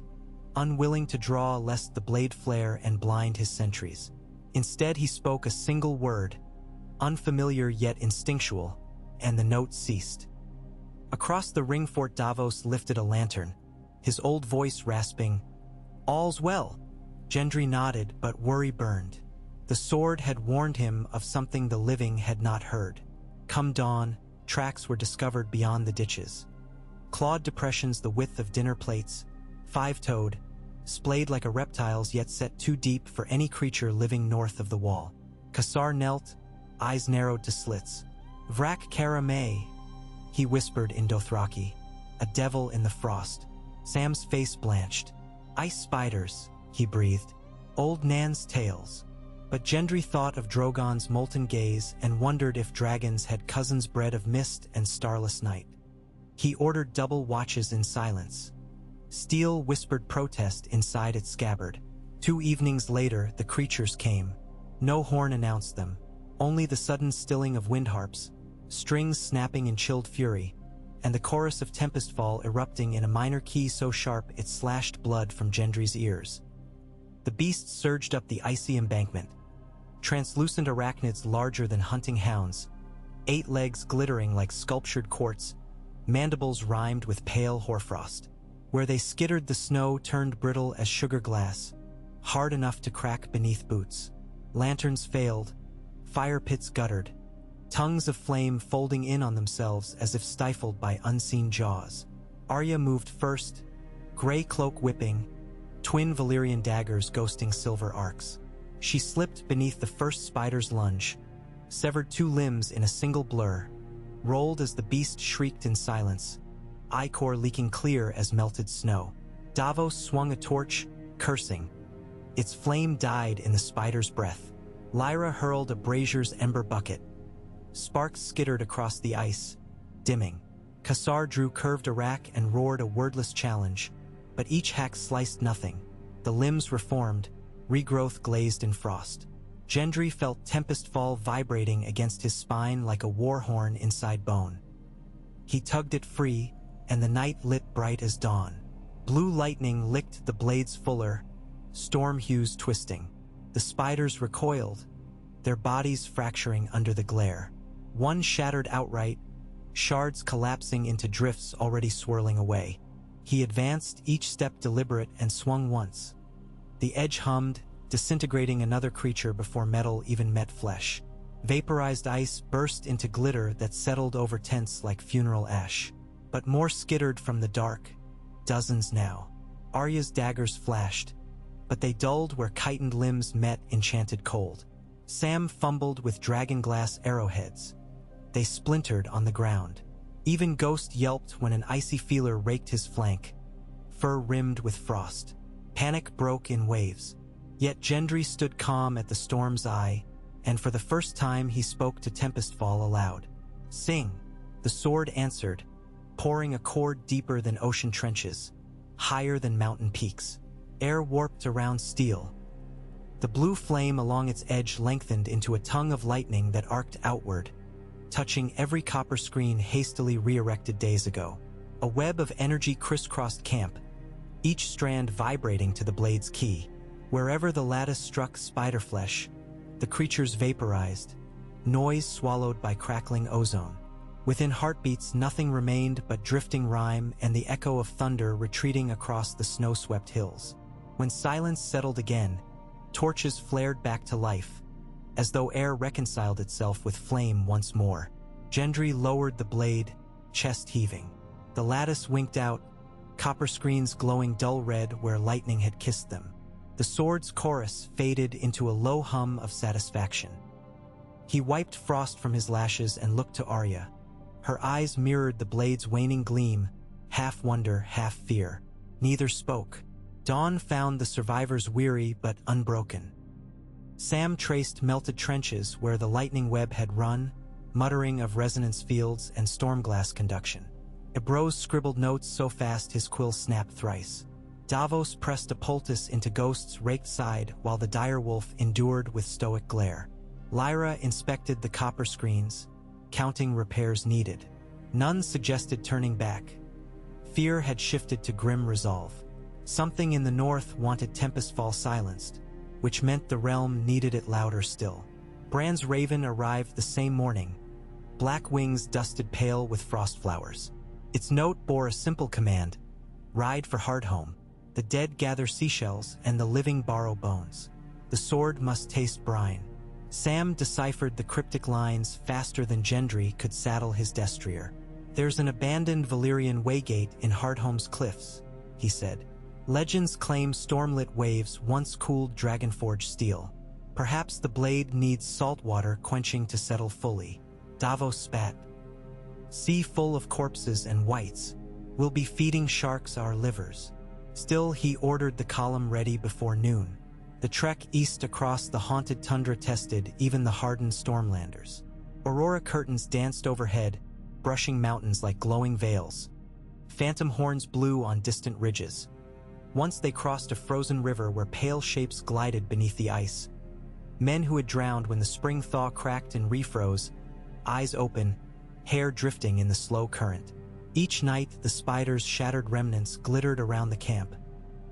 unwilling to draw lest the blade flare and blind his sentries. Instead he spoke a single word, unfamiliar yet instinctual, and the note ceased. Across the ring fort Davos lifted a lantern, his old voice rasping, "All's well." Gendry nodded, but worry burned. The sword had warned him of something the living had not heard. Come dawn, tracks were discovered beyond the ditches. Clawed depressions the width of dinner plates, 5-toed, splayed like a reptile's yet set too deep for any creature living north of the wall. Kassar knelt, eyes narrowed to slits. "Vrak Kara May," he whispered in Dothraki, "a devil in the frost." Sam's face blanched. "Ice spiders," he breathed. "Old Nan's tales." But Gendry thought of Drogon's molten gaze and wondered if dragons had cousins bred of mist and starless night. He ordered double watches in silence. Steel whispered protest inside its scabbard. 2 evenings later, the creatures came. No horn announced them, only the sudden stilling of wind harps, strings snapping in chilled fury, and the chorus of Tempestfall erupting in a minor key so sharp it slashed blood from Gendry's ears. The beasts surged up the icy embankment, translucent arachnids larger than hunting hounds, 8 legs glittering like sculptured quartz, mandibles rimed with pale hoarfrost. Where they skittered, the snow turned brittle as sugar glass, hard enough to crack beneath boots. Lanterns failed, fire pits guttered, tongues of flame folding in on themselves as if stifled by unseen jaws. Arya moved first, gray cloak whipping, twin Valyrian daggers ghosting silver arcs. She slipped beneath the first spider's lunge, severed 2 limbs in a single blur, rolled as the beast shrieked in silence, ichor leaking clear as melted snow. Davos swung a torch, cursing. Its flame died in the spider's breath. Lyra hurled a brazier's ember bucket. Sparks skittered across the ice, dimming. Kassar drew curved arak and roared a wordless challenge, but each hack sliced nothing. The limbs reformed, regrowth glazed in frost. Gendry felt Tempestfall vibrating against his spine like a war horn inside bone. He tugged it free, and the night lit bright as dawn. Blue lightning licked the blades fuller, storm hues twisting. The spiders recoiled, their bodies fracturing under the glare. One shattered outright, shards collapsing into drifts already swirling away. He advanced, each step deliberate, and swung once. The edge hummed, disintegrating another creature before metal even met flesh. Vaporized ice burst into glitter that settled over tents like funeral ash. But more skittered from the dark, dozens now. Arya's daggers flashed, but they dulled where chitined limbs met enchanted cold. Sam fumbled with dragonglass arrowheads. They splintered on the ground. Even Ghost yelped when an icy feeler raked his flank, fur rimmed with frost. Panic broke in waves. Yet Gendry stood calm at the storm's eye, and for the first time he spoke to Tempestfall aloud. "Sing," the sword answered, pouring a chord deeper than ocean trenches, higher than mountain peaks. Air warped around steel. The blue flame along its edge lengthened into a tongue of lightning that arced outward, touching every copper screen hastily re-erected days ago. A web of energy crisscrossed camp, each strand vibrating to the blade's key. Wherever the lattice struck spider flesh, the creatures vaporized, noise swallowed by crackling ozone. Within heartbeats, nothing remained but drifting rime and the echo of thunder retreating across the snow-swept hills. When silence settled again, torches flared back to life, as though air reconciled itself with flame once more. Gendry lowered the blade, chest heaving. The lattice winked out, copper screens glowing dull red where lightning had kissed them. The sword's chorus faded into a low hum of satisfaction. He wiped frost from his lashes and looked to Arya. Her eyes mirrored the blade's waning gleam, half wonder, half fear. Neither spoke. Dawn found the survivors weary but unbroken. Sam traced melted trenches where the lightning web had run, muttering of resonance fields and stormglass conduction. Ebros scribbled notes so fast his quill snapped thrice. Davos pressed a poultice into Ghost's raked side while the direwolf endured with stoic glare. Lyra inspected the copper screens, counting repairs needed. None suggested turning back. Fear had shifted to grim resolve. Something in the north wanted Tempestfall silenced, which meant the realm needed it louder still. Bran's raven arrived the same morning, black wings dusted pale with frost flowers. Its note bore a simple command: ride for Hardhome. The dead gather seashells and the living borrow bones. The sword must taste brine. Sam deciphered the cryptic lines faster than Gendry could saddle his destrier. There's an abandoned Valyrian waygate in Hardhome's cliffs, he said. Legends claim stormlit waves once cooled Dragonforge steel. Perhaps the blade needs salt water quenching to settle fully. Davos spat. Sea full of corpses and whites. We'll be feeding sharks our livers. Still, he ordered the column ready before noon. The trek east across the haunted tundra tested even the hardened Stormlanders. Aurora curtains danced overhead, brushing mountains like glowing veils. Phantom horns blew on distant ridges. Once they crossed a frozen river where pale shapes glided beneath the ice. Men who had drowned when the spring thaw cracked and refroze, eyes open, hair drifting in the slow current. Each night, the spiders' shattered remnants glittered around the camp,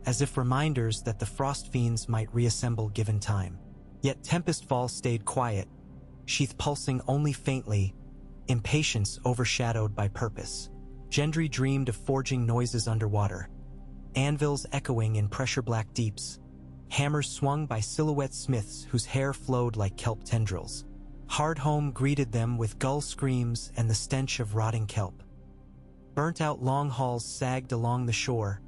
as if reminders that the frost fiends might reassemble given time. Yet Tempestfall stayed quiet, sheath pulsing only faintly, impatience overshadowed by purpose. Gendry dreamed of forging noises underwater, anvils echoing in pressure-black deeps, hammers swung by silhouette smiths whose hair flowed like kelp tendrils. Hardhome greeted them with gull screams and the stench of rotting kelp. Burnt-out long halls sagged along the shore,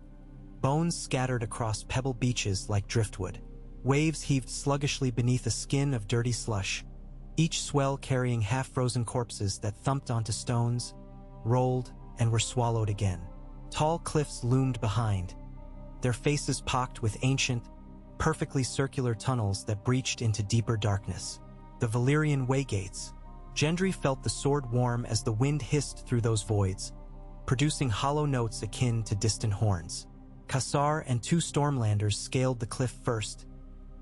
bones scattered across pebble beaches like driftwood. Waves heaved sluggishly beneath a skin of dirty slush, each swell carrying half-frozen corpses that thumped onto stones, rolled, and were swallowed again. Tall cliffs loomed behind, their faces pocked with ancient, perfectly circular tunnels that breached into deeper darkness. The Valyrian waygates. Gendry felt the sword warm as the wind hissed through those voids, producing hollow notes akin to distant horns. Kassar and two Stormlanders scaled the cliff first,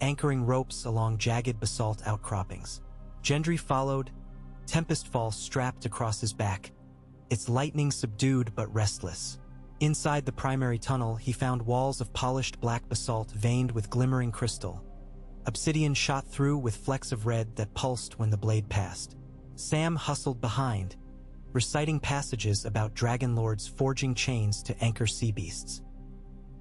anchoring ropes along jagged basalt outcroppings. Gendry followed, Tempestfall strapped across his back, its lightning subdued but restless. Inside the primary tunnel, he found walls of polished black basalt veined with glimmering crystal. Obsidian shot through with flecks of red that pulsed when the blade passed. Sam hustled behind, reciting passages about dragon lords forging chains to anchor sea beasts.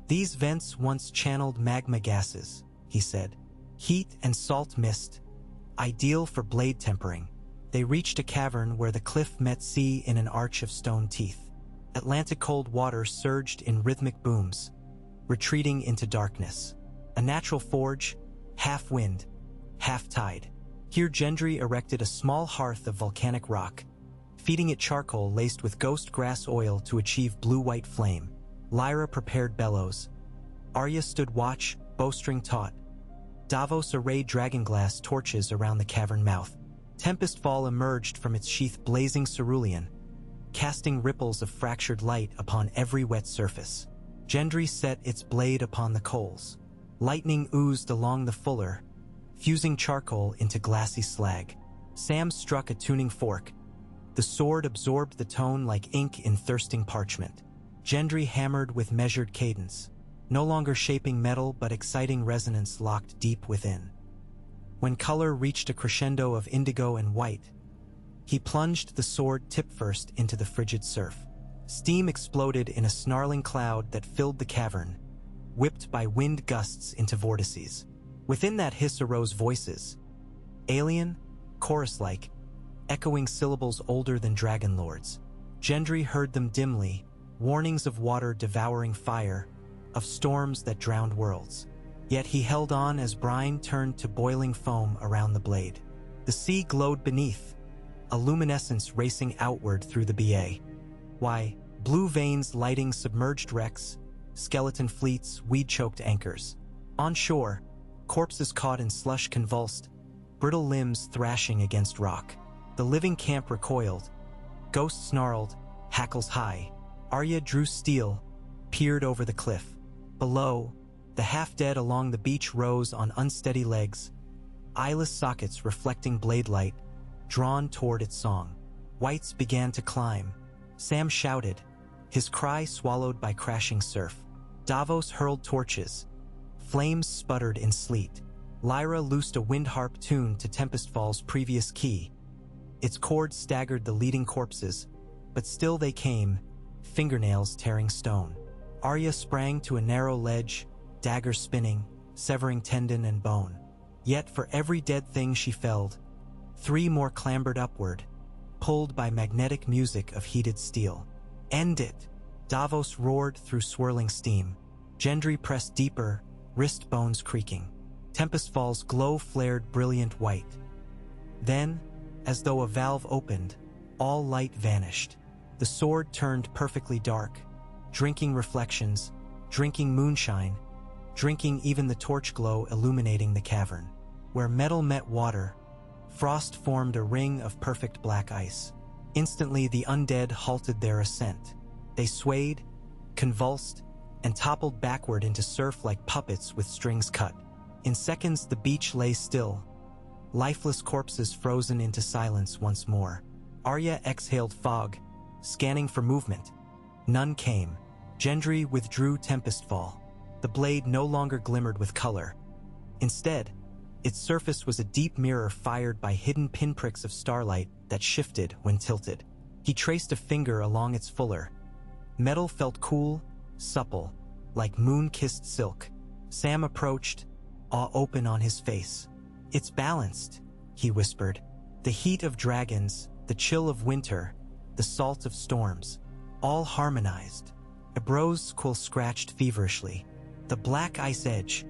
These vents once channeled magma gases, he said. Heat and salt mist, ideal for blade tempering. They reached a cavern where the cliff met sea in an arch of stone teeth. Atlantic cold water surged in rhythmic booms, retreating into darkness. A natural forge, half wind, half tide. Here Gendry erected a small hearth of volcanic rock, feeding it charcoal laced with ghost grass oil to achieve blue-white flame. Lyra prepared bellows. Arya stood watch, bowstring taut. Davos arrayed dragonglass torches around the cavern mouth. Tempestfall emerged from its sheath blazing cerulean, casting ripples of fractured light upon every wet surface. Gendry set its blade upon the coals. Lightning oozed along the fuller, fusing charcoal into glassy slag. Sam struck a tuning fork. The sword absorbed the tone like ink in thirsting parchment. Gendry hammered with measured cadence, no longer shaping metal but exciting resonance locked deep within. When color reached a crescendo of indigo and white, he plunged the sword tip-first into the frigid surf. Steam exploded in a snarling cloud that filled the cavern, whipped by wind gusts into vortices. Within that hiss arose voices, alien, chorus-like, echoing syllables older than dragon lords. Gendry heard them dimly, warnings of water devouring fire, of storms that drowned worlds. Yet he held on as brine turned to boiling foam around the blade. The sea glowed beneath, a luminescence racing outward through the BA. Why, blue veins lighting submerged wrecks, skeleton fleets, weed-choked anchors. On shore, corpses caught in slush convulsed, brittle limbs thrashing against rock. The living camp recoiled. Ghosts snarled, hackles high. Arya drew steel, peered over the cliff. Below, the half-dead along the beach rose on unsteady legs, eyeless sockets reflecting blade light, drawn toward its song. Whites began to climb. Sam shouted, his cry swallowed by crashing surf. Davos hurled torches. Flames sputtered in sleet. Lyra loosed a wind harp tuned to Tempestfall's previous key. Its chords staggered the leading corpses, but still they came, fingernails tearing stone. Arya sprang to a narrow ledge, dagger spinning, severing tendon and bone. Yet for every dead thing she felled, 3 more clambered upward, pulled by magnetic music of heated steel. End it! Davos roared through swirling steam. Gendry pressed deeper, wrist bones creaking. Tempestfall's glow flared brilliant white. Then, as though a valve opened, all light vanished. The sword turned perfectly dark, drinking reflections, drinking moonshine, drinking even the torch glow illuminating the cavern. Where metal met water, frost formed a ring of perfect black ice. Instantly the undead halted their ascent. They swayed, convulsed, and toppled backward into surf like puppets with strings cut. In seconds the beach lay still, lifeless corpses frozen into silence once more. Arya exhaled fog, scanning for movement. None came. Gendry withdrew Tempestfall. The blade no longer glimmered with color. Instead, its surface was a deep mirror fired by hidden pinpricks of starlight that shifted when tilted. He traced a finger along its fuller. Metal felt cool, supple, like moon-kissed silk. Sam approached, awe open on his face. "It's balanced," he whispered. "The heat of dragons, the chill of winter, the salt of storms, all harmonized." A bro's quill scratched feverishly. The black ice edge.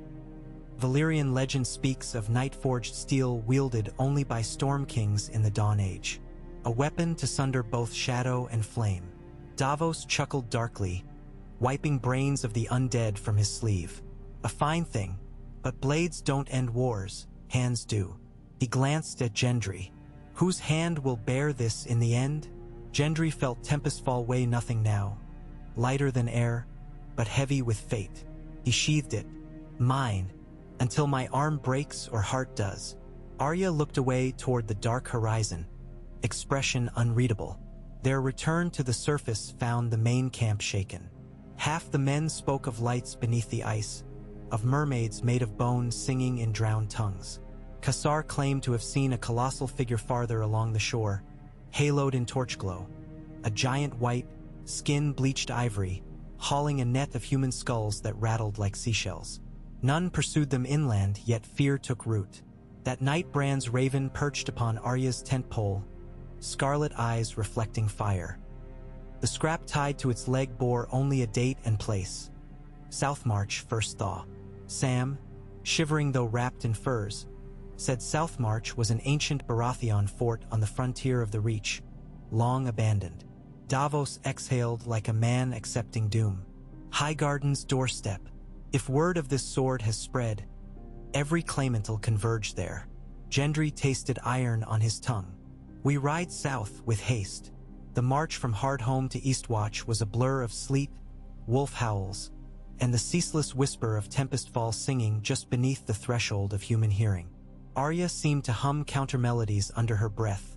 Valyrian legend speaks of night-forged steel wielded only by storm kings in the Dawn Age. A weapon to sunder both shadow and flame. Davos chuckled darkly, wiping brains of the undead from his sleeve. "A fine thing, but blades don't end wars, hands do." He glanced at Gendry. "Whose hand will bear this in the end?" Gendry felt Tempestfall weigh nothing now. Lighter than air, but heavy with fate. He sheathed it. "Mine, until my arm breaks or heart does." Arya looked away toward the dark horizon, expression unreadable. Their return to the surface found the main camp shaken. Half the men spoke of lights beneath the ice, of mermaids made of bone singing in drowned tongues. Kassar claimed to have seen a colossal figure farther along the shore, haloed in torch glow. A giant white, skin-bleached ivory, hauling a net of human skulls that rattled like seashells. None pursued them inland, yet fear took root. That night Bran's raven perched upon Arya's tent pole, scarlet eyes reflecting fire. The scrap tied to its leg bore only a date and place. Southmarch, first thaw. Sam, shivering though wrapped in furs, said Southmarch was an ancient Baratheon fort on the frontier of the Reach, long abandoned. Davos exhaled like a man accepting doom. Highgarden's doorstep. If word of this sword has spread, every claimant'll converge there. Gendry tasted iron on his tongue. We ride south with haste. The march from Hardhome to Eastwatch was a blur of sleet, wolf howls, and the ceaseless whisper of Tempestfall singing just beneath the threshold of human hearing. Arya seemed to hum countermelodies under her breath,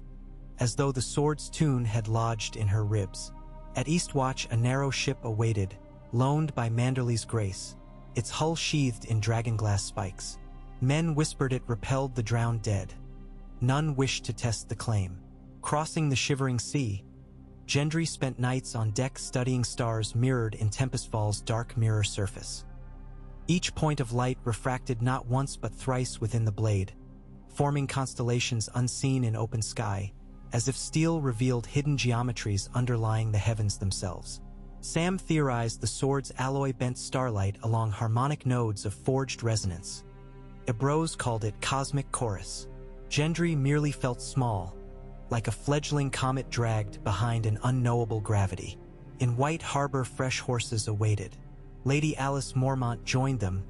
as though the sword's tune had lodged in her ribs. At Eastwatch a narrow ship awaited, loaned by Manderley's grace, its hull sheathed in dragonglass spikes. Men whispered it repelled the drowned dead. None wished to test the claim. Crossing the shivering sea, Gendry spent nights on deck studying stars mirrored in Tempestfall's dark mirror surface. Each point of light refracted not once but thrice within the blade, forming constellations unseen in open sky, as if steel revealed hidden geometries underlying the heavens themselves. Sam theorized the sword's alloy bent starlight along harmonic nodes of forged resonance. Ebros called it cosmic chorus. Gendry merely felt small, like a fledgling comet dragged behind an unknowable gravity. In White Harbor, fresh horses awaited. Lady Alice Mormont joined them,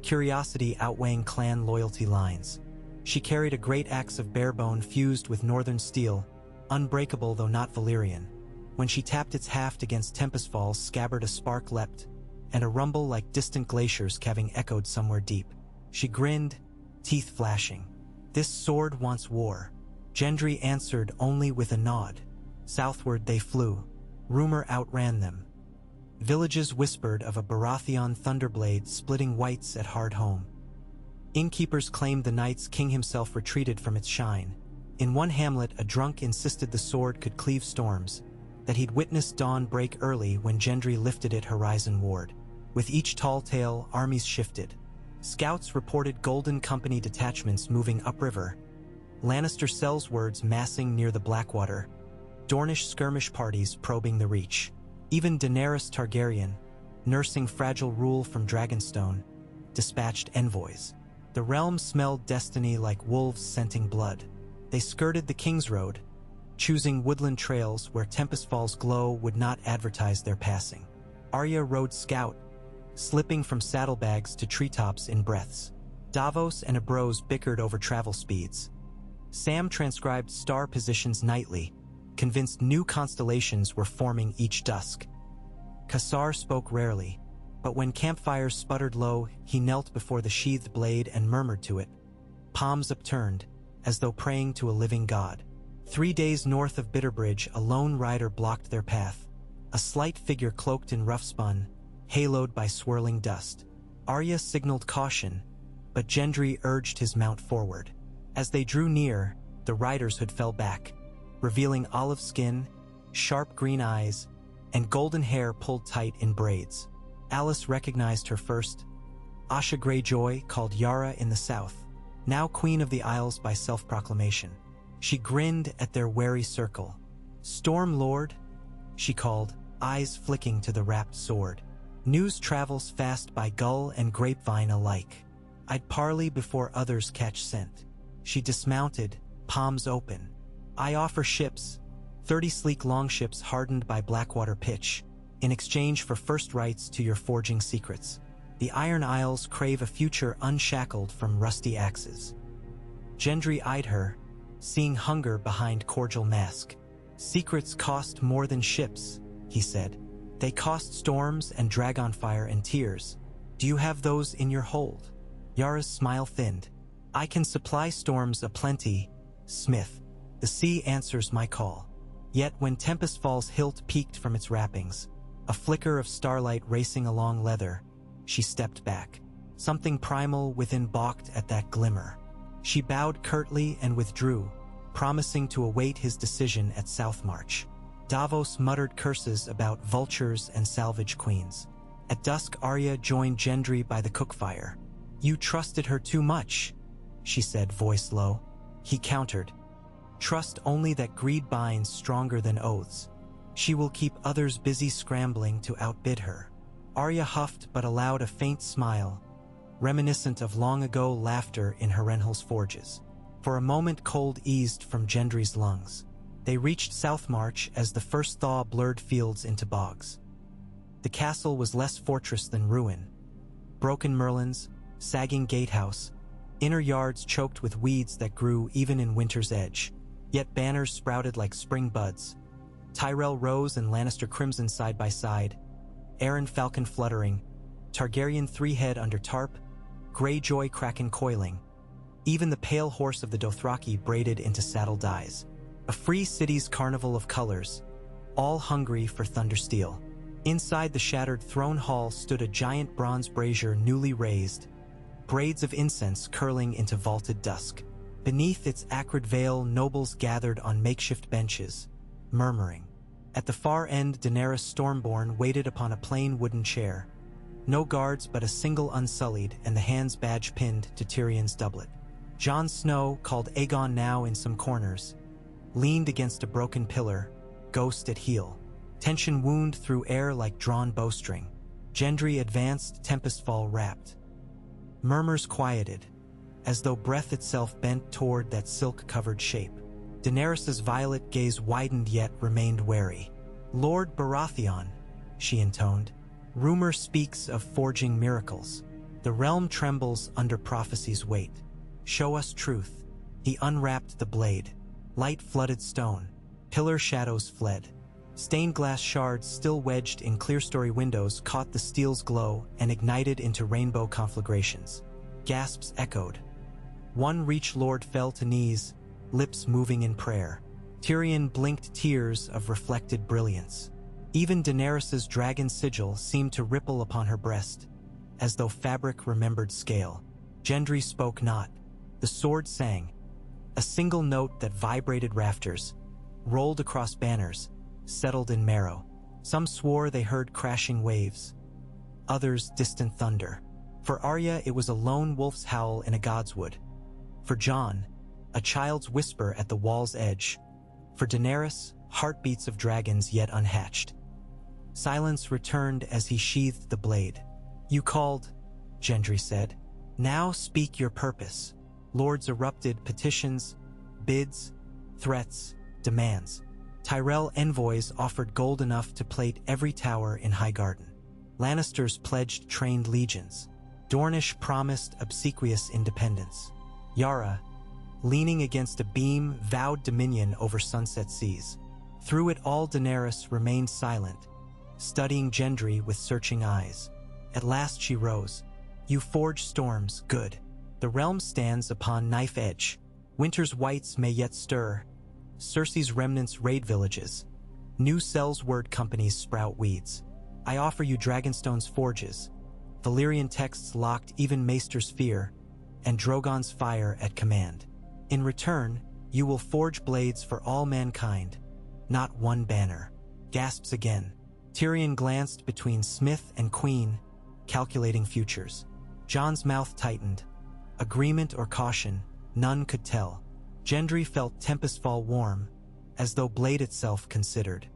curiosity outweighing clan loyalty lines. She carried a great axe of barebone fused with northern steel, unbreakable though not Valyrian. When she tapped its haft against Tempest Fall's scabbard, a spark leapt, and a rumble like distant glaciers caving echoed somewhere deep. She grinned, teeth flashing. "This sword wants war." Gendry answered only with a nod. Southward they flew. Rumor outran them. Villages whispered of a Baratheon thunderblade splitting whites at Hardhome. Innkeepers claimed the night's king himself retreated from its shine. In one hamlet, a drunk insisted the sword could cleave storms, that he'd witnessed dawn break early when Gendry lifted it horizon-ward. With each tall tale, armies shifted. Scouts reported Golden Company detachments moving upriver, Lannister sellswords massing near the Blackwater, Dornish skirmish parties probing the Reach. Even Daenerys Targaryen, nursing fragile rule from Dragonstone, dispatched envoys. The realm smelled destiny like wolves scenting blood. They skirted the King's Road, choosing woodland trails where Tempest Fall's glow would not advertise their passing. Arya rode scout, slipping from saddlebags to treetops in breaths. Davos and Ebros bickered over travel speeds. Sam transcribed star positions nightly, convinced new constellations were forming each dusk. Kassar spoke rarely, but when campfires sputtered low, he knelt before the sheathed blade and murmured to it, palms upturned, as though praying to a living god. 3 days north of Bitterbridge, a lone rider blocked their path, a slight figure cloaked in rough spun, haloed by swirling dust. Arya signaled caution, but Gendry urged his mount forward. As they drew near, the rider's hood fell back, revealing olive skin, sharp green eyes, and golden hair pulled tight in braids. Alice recognized her first, Asha Greyjoy, called Yara in the south, now Queen of the Isles by self-proclamation. She grinned at their wary circle. "Storm Lord," she called, eyes flicking to the wrapped sword. "News travels fast by gull and grapevine alike. I'd parley before others catch scent." She dismounted, palms open. "I offer ships, 30 sleek longships hardened by Blackwater pitch, in exchange for first rights to your forging secrets. The Iron Isles crave a future unshackled from rusty axes." Gendry eyed her, seeing hunger behind cordial mask. "Secrets cost more than ships," he said. "They cost storms and dragonfire and tears. Do you have those in your hold?" Yara's smile thinned. "I can supply storms aplenty, Smith. The sea answers my call." Yet when Tempest Fall's hilt peeked from its wrappings, a flicker of starlight racing along leather, she stepped back. Something primal within balked at that glimmer. She bowed curtly and withdrew, promising to await his decision at Southmarch. Davos muttered curses about vultures and salvage queens. At dusk, Arya joined Gendry by the cookfire. "You trusted her too much," she said, voice low. He countered, "Trust only that greed binds stronger than oaths. She will keep others busy scrambling to outbid her." Arya huffed but allowed a faint smile, reminiscent of long-ago laughter in Harrenhal's forges. For a moment cold eased from Gendry's lungs. They reached Southmarch as the first thaw blurred fields into bogs. The castle was less fortress than ruin. Broken merlons, sagging gatehouse, inner yards choked with weeds that grew even in winter's edge. Yet banners sprouted like spring buds. Tyrell rose and Lannister crimson side by side, Arryn falcon fluttering, Targaryen three-head under tarp, Greyjoy kraken coiling. Even the pale horse of the Dothraki braided into saddle dyes. A free city's carnival of colors, all hungry for thundersteel. Inside the shattered throne hall stood a giant bronze brazier newly raised, braids of incense curling into vaulted dusk. Beneath its acrid veil, nobles gathered on makeshift benches, murmuring. At the far end, Daenerys Stormborn waited upon a plain wooden chair. No guards but a single unsullied and the hand's badge pinned to Tyrion's doublet. Jon Snow, called Aegon now in some corners, leaned against a broken pillar, ghost at heel. Tension wound through air like drawn bowstring. Gendry advanced, Tempestfall wrapped. Murmurs quieted, as though breath itself bent toward that silk-covered shape. Daenerys's violet gaze widened yet remained wary. "Lord Baratheon," she intoned, "rumor speaks of forging miracles. The realm trembles under prophecy's weight. Show us truth." He unwrapped the blade. Light flooded stone. Pillar shadows fled. Stained glass shards still wedged in clerestory windows caught the steel's glow and ignited into rainbow conflagrations. Gasps echoed. One Reach Lord fell to knees, lips moving in prayer. Tyrion blinked tears of reflected brilliance. Even Daenerys's dragon sigil seemed to ripple upon her breast, as though fabric remembered scale. Gendry spoke not. The sword sang, a single note that vibrated rafters, rolled across banners, settled in marrow. Some swore they heard crashing waves, others distant thunder. For Arya it was a lone wolf's howl in a godswood. For Jon, a child's whisper at the wall's edge. For Daenerys, heartbeats of dragons yet unhatched. Silence returned as he sheathed the blade. "You called," Gendry said. "Now speak your purpose." Lords erupted, petitions, bids, threats, demands. Tyrell envoys offered gold enough to plate every tower in Highgarden. Lannisters pledged trained legions. Dornish promised obsequious independence. Yara, leaning against a beam, vowed dominion over sunset seas. Through it all Daenerys remained silent, studying Gendry with searching eyes. At last she rose. "You forge storms, good. The realm stands upon knife edge. Winter's whites may yet stir. Cersei's remnants raid villages. New Sellsword companies sprout weeds. I offer you Dragonstone's forges. Valyrian texts locked even Maester's fear, and Drogon's fire at command. In return, you will forge blades for all mankind, not one banner." Gasps again. Tyrion glanced between Smith and Queen, calculating futures. Jon's mouth tightened. Agreement or caution, none could tell. Gendry felt Tempestfall warm, as though blade itself considered.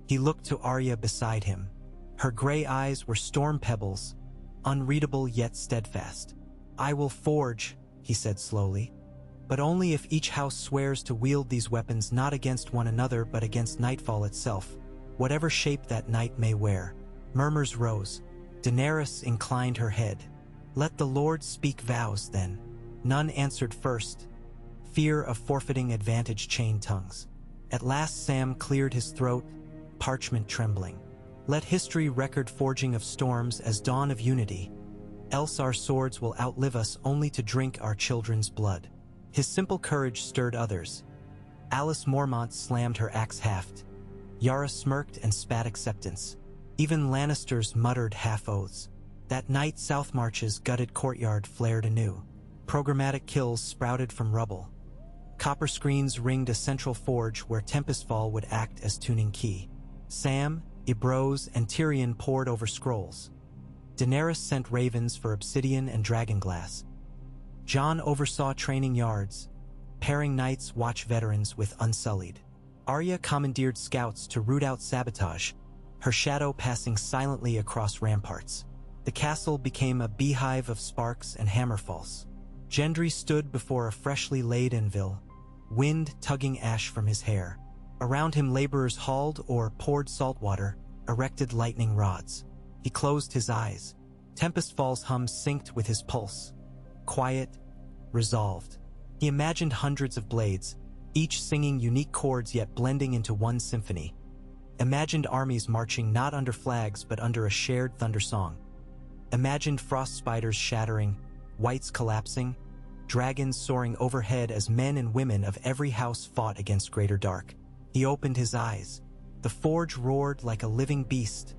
He looked to Arya beside him. Her gray eyes were storm pebbles, unreadable yet steadfast. "I will forge," he said slowly, "but only if each house swears to wield these weapons not against one another but against Nightfall itself, whatever shape that night may wear." Murmurs rose. Daenerys inclined her head. "Let the Lord speak vows, then." None answered first. Fear of forfeiting advantage chained tongues. At last Sam cleared his throat, parchment trembling. "Let history record forging of storms as dawn of unity, else our swords will outlive us only to drink our children's blood." His simple courage stirred others. Alice Mormont slammed her axe haft. Yara smirked and spat acceptance. Even Lannisters muttered half-oaths. That night Southmarch's gutted courtyard flared anew. Programmatic kills sprouted from rubble. Copper screens ringed a central forge where Tempestfall would act as tuning key. Sam, Ebrose, and Tyrion pored over scrolls. Daenerys sent ravens for obsidian and dragonglass. Jon oversaw training yards, pairing knights watch veterans with Unsullied. Arya commandeered scouts to root out sabotage, her shadow passing silently across ramparts. The castle became a beehive of sparks and hammerfalls. Gendry stood before a freshly laid anvil, wind tugging ash from his hair. Around him laborers hauled or poured salt water, erected lightning rods. He closed his eyes. Tempestfall's hum synced with his pulse. Quiet, resolved. He imagined hundreds of blades, each singing unique chords yet blending into one symphony. Imagined armies marching not under flags but under a shared thundersong. Imagined frost spiders shattering, whites collapsing, dragons soaring overhead as men and women of every house fought against greater dark. He opened his eyes. The forge roared like a living beast,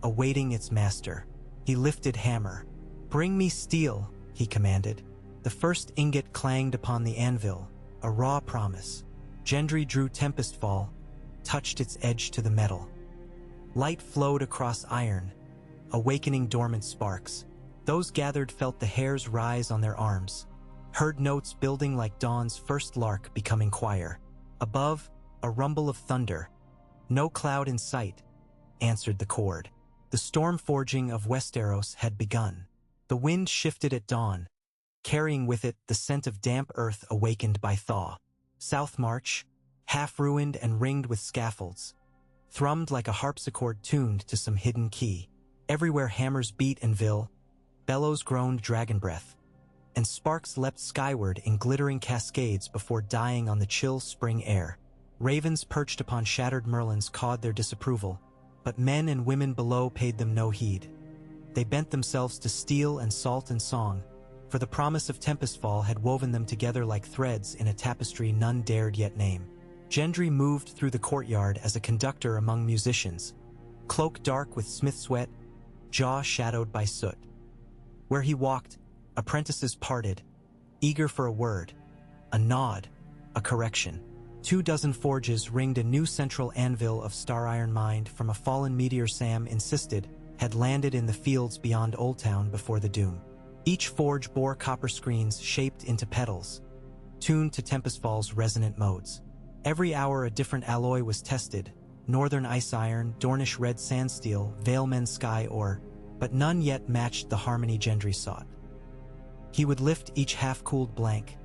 awaiting its master. He lifted hammer. "Bring me steel," he commanded. The first ingot clanged upon the anvil, a raw promise. Gendry drew Tempestfall, touched its edge to the metal. Light flowed across iron, awakening dormant sparks. Those gathered felt the hairs rise on their arms, heard notes building like dawn's first lark becoming choir. Above, a rumble of thunder. No cloud in sight, answered the cord. The storm forging of Westeros had begun. The wind shifted at dawn, carrying with it the scent of damp earth awakened by thaw. South March, half-ruined and ringed with scaffolds, thrummed like a harpsichord tuned to some hidden key. Everywhere hammers beat and bellows groaned dragon breath, and sparks leapt skyward in glittering cascades before dying on the chill spring air. Ravens perched upon shattered merlins cawed their disapproval, but men and women below paid them no heed. They bent themselves to steel and salt and song, for the promise of Tempestfall had woven them together like threads in a tapestry none dared yet name. Gendry moved through the courtyard as a conductor among musicians, cloak dark with smith sweat, jaw shadowed by soot. Where he walked, apprentices parted, eager for a word, a nod, a correction. 24 forges ringed a new central anvil of star iron mined from a fallen meteor Sam insisted had landed in the fields beyond Old Town before the doom. Each forge bore copper screens shaped into petals, tuned to Tempestfall's resonant modes. Every hour a different alloy was tested, northern ice iron, Dornish red sandsteel, Valemen sky ore, but none yet matched the harmony Gendry sought. He would lift each half-cooled blank,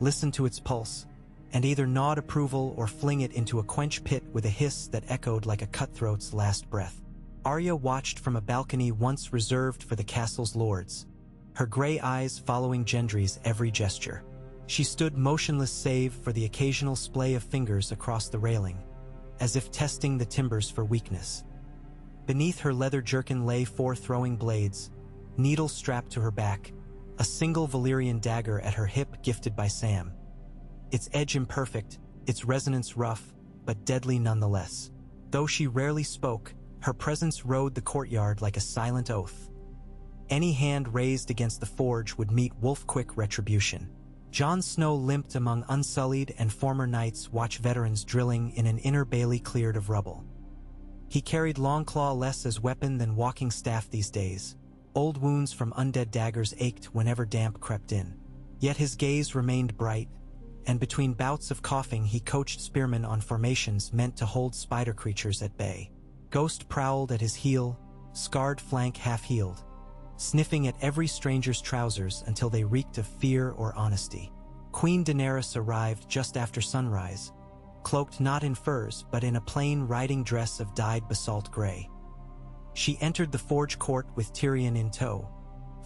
listen to its pulse, and either nod approval or fling it into a quench pit with a hiss that echoed like a cutthroat's last breath. Arya watched from a balcony once reserved for the castle's lords, her gray eyes following Gendry's every gesture. She stood motionless save for the occasional splay of fingers across the railing, as if testing the timbers for weakness. Beneath her leather jerkin lay 4 throwing blades, needles strapped to her back, a single Valyrian dagger at her hip gifted by Sam. Its edge imperfect, its resonance rough, but deadly nonetheless. Though she rarely spoke, her presence rode the courtyard like a silent oath. Any hand raised against the forge would meet wolf-quick retribution. Jon Snow limped among unsullied and former Night's Watch veterans drilling in an inner bailey cleared of rubble. He carried Longclaw less as weapon than walking staff these days. Old wounds from undead daggers ached whenever damp crept in. Yet his gaze remained bright, and between bouts of coughing he coached spearmen on formations meant to hold spider creatures at bay. Ghost prowled at his heel, scarred flank half-healed, sniffing at every stranger's trousers until they reeked of fear or honesty. Queen Daenerys arrived just after sunrise, cloaked not in furs but in a plain riding dress of dyed basalt gray. She entered the forge court with Tyrion in tow,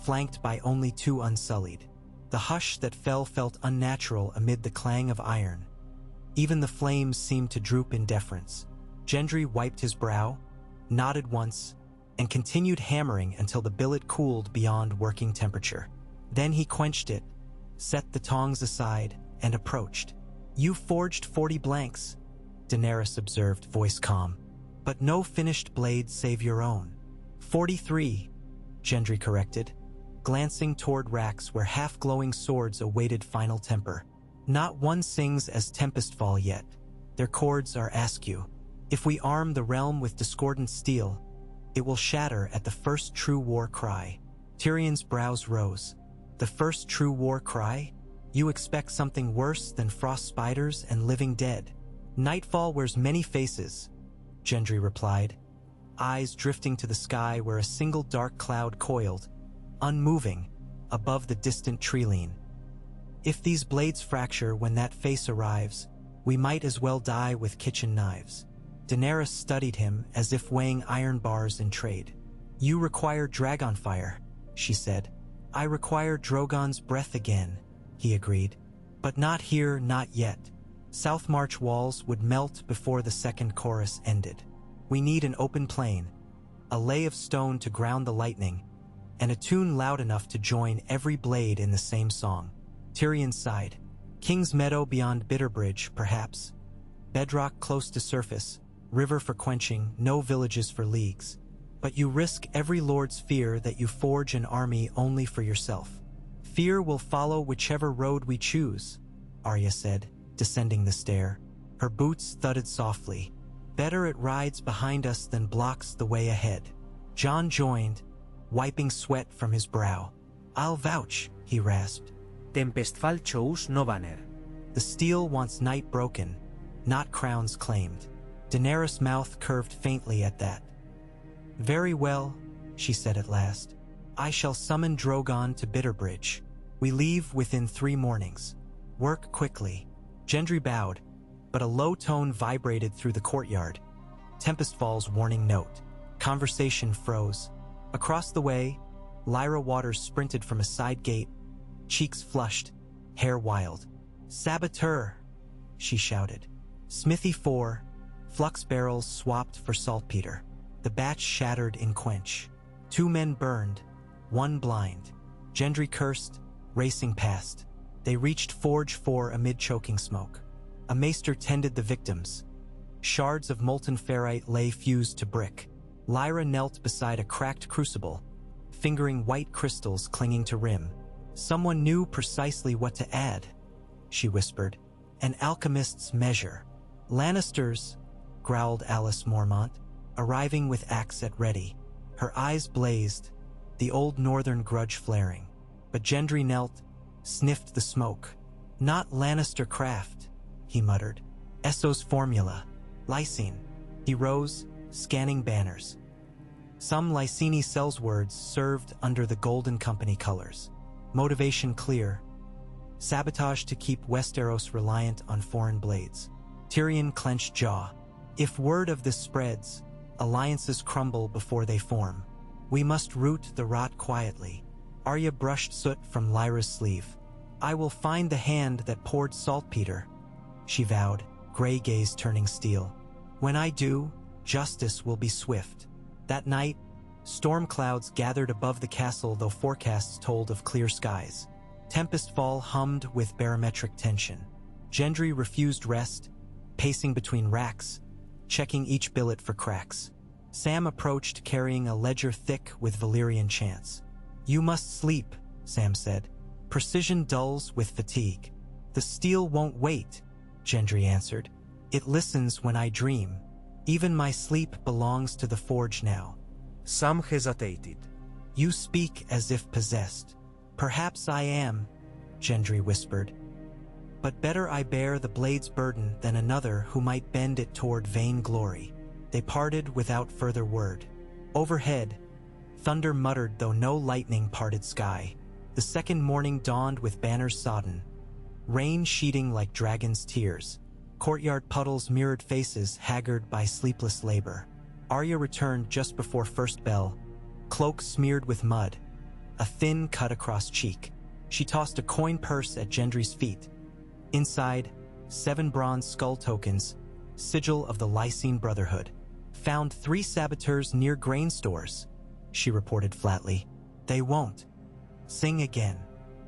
flanked by only 2 unsullied. The hush that felt unnatural amid the clang of iron. Even the flames seemed to droop in deference. Gendry wiped his brow, nodded once, and continued hammering until the billet cooled beyond working temperature. Then he quenched it, set the tongs aside, and approached. "You forged 40 blanks," Daenerys observed, voice calm. "But no finished blade save your own." 43, Gendry corrected, glancing toward racks where half-glowing swords awaited final temper. "Not one sings as Tempestfall yet. Their chords are askew. If we arm the realm with discordant steel, it will shatter at the first true war cry." Tyrion's brows rose. "The first true war cry? You expect something worse than frost spiders and living dead?" "Nightfall wears many faces," Gendry replied, eyes drifting to the sky where a single dark cloud coiled, unmoving, above the distant tree-line. "If these blades fracture when that face arrives, we might as well die with kitchen knives." Daenerys studied him as if weighing iron bars in trade. "You require dragonfire," she said. "I require Drogon's breath again," he agreed. "But not here, not yet. South March walls would melt before the second chorus ended. We need an open plain, a lay of stone to ground the lightning, and a tune loud enough to join every blade in the same song." Tyrion sighed. "King's Meadow beyond Bitterbridge, perhaps. Bedrock close to surface, river for quenching, no villages for leagues. But you risk every lord's fear that you forge an army only for yourself." "Fear will follow whichever road we choose," Arya said, descending the stair. Her boots thudded softly. "Better it rides behind us than blocks the way ahead." Jon joined, wiping sweat from his brow. "I'll vouch," he rasped. Tempestfall chose no banner. "The steel wants night broken, not crowns claimed." Daenerys' mouth curved faintly at that. "Very well," she said at last. "I shall summon Drogon to Bitterbridge. We leave within 3 mornings. Work quickly." Gendry bowed, but a low tone vibrated through the courtyard. Tempestfall's warning note. Conversation froze. Across the way, Lyra Waters sprinted from a side gate, cheeks flushed, hair wild. "Saboteur!" she shouted. Smithy 4, flux barrels swapped for saltpeter. The batch shattered in quench. 2 men burned, 1 blind. Gendry cursed, racing past. They reached Forge 4 amid choking smoke. A maester tended the victims. Shards of molten ferrite lay fused to brick. Lyra knelt beside a cracked crucible, fingering white crystals clinging to rim. "Someone knew precisely what to add," she whispered. "An alchemist's measure." "Lannisters," growled Alice Mormont, arriving with axe at ready. Her eyes blazed, the old northern grudge flaring. But Gendry knelt, sniffed the smoke. "Not Lannister craft," he muttered. "Esso's formula. Lysine." He rose, scanning banners. Some Lysini sells words served under the Golden Company colors. Motivation clear. Sabotage to keep Westeros reliant on foreign blades. Tyrion clenched jaw. "If word of this spreads, alliances crumble before they form. We must root the rot quietly." Arya brushed soot from Lyra's sleeve. "I will find the hand that poured saltpeter," she vowed, gray gaze turning steel. "When I do, justice will be swift." That night, storm clouds gathered above the castle, though forecasts told of clear skies. Tempestfall hummed with barometric tension. Gendry refused rest, pacing between racks, checking each billet for cracks. Sam approached, carrying a ledger thick with Valyrian chants. "You must sleep," Sam said. "Precision dulls with fatigue." "The steel won't wait," Gendry answered. "It listens when I dream. Even my sleep belongs to the forge now." Sam hesitated. "You speak as if possessed." "Perhaps I am," Gendry whispered. "But better I bear the blade's burden than another who might bend it toward vain glory." They parted without further word. Overhead, thunder muttered though no lightning parted sky. The second morning dawned with banners sodden, rain sheeting like dragons' tears. Courtyard puddles mirrored faces haggard by sleepless labor. Arya returned just before first bell, cloak smeared with mud, a thin cut across cheek. She tossed a coin purse at Gendry's feet. Inside, 7 bronze skull tokens, sigil of the Lysine Brotherhood. "Found 3 saboteurs near grain stores," she reported flatly. "They won't." "Sing again."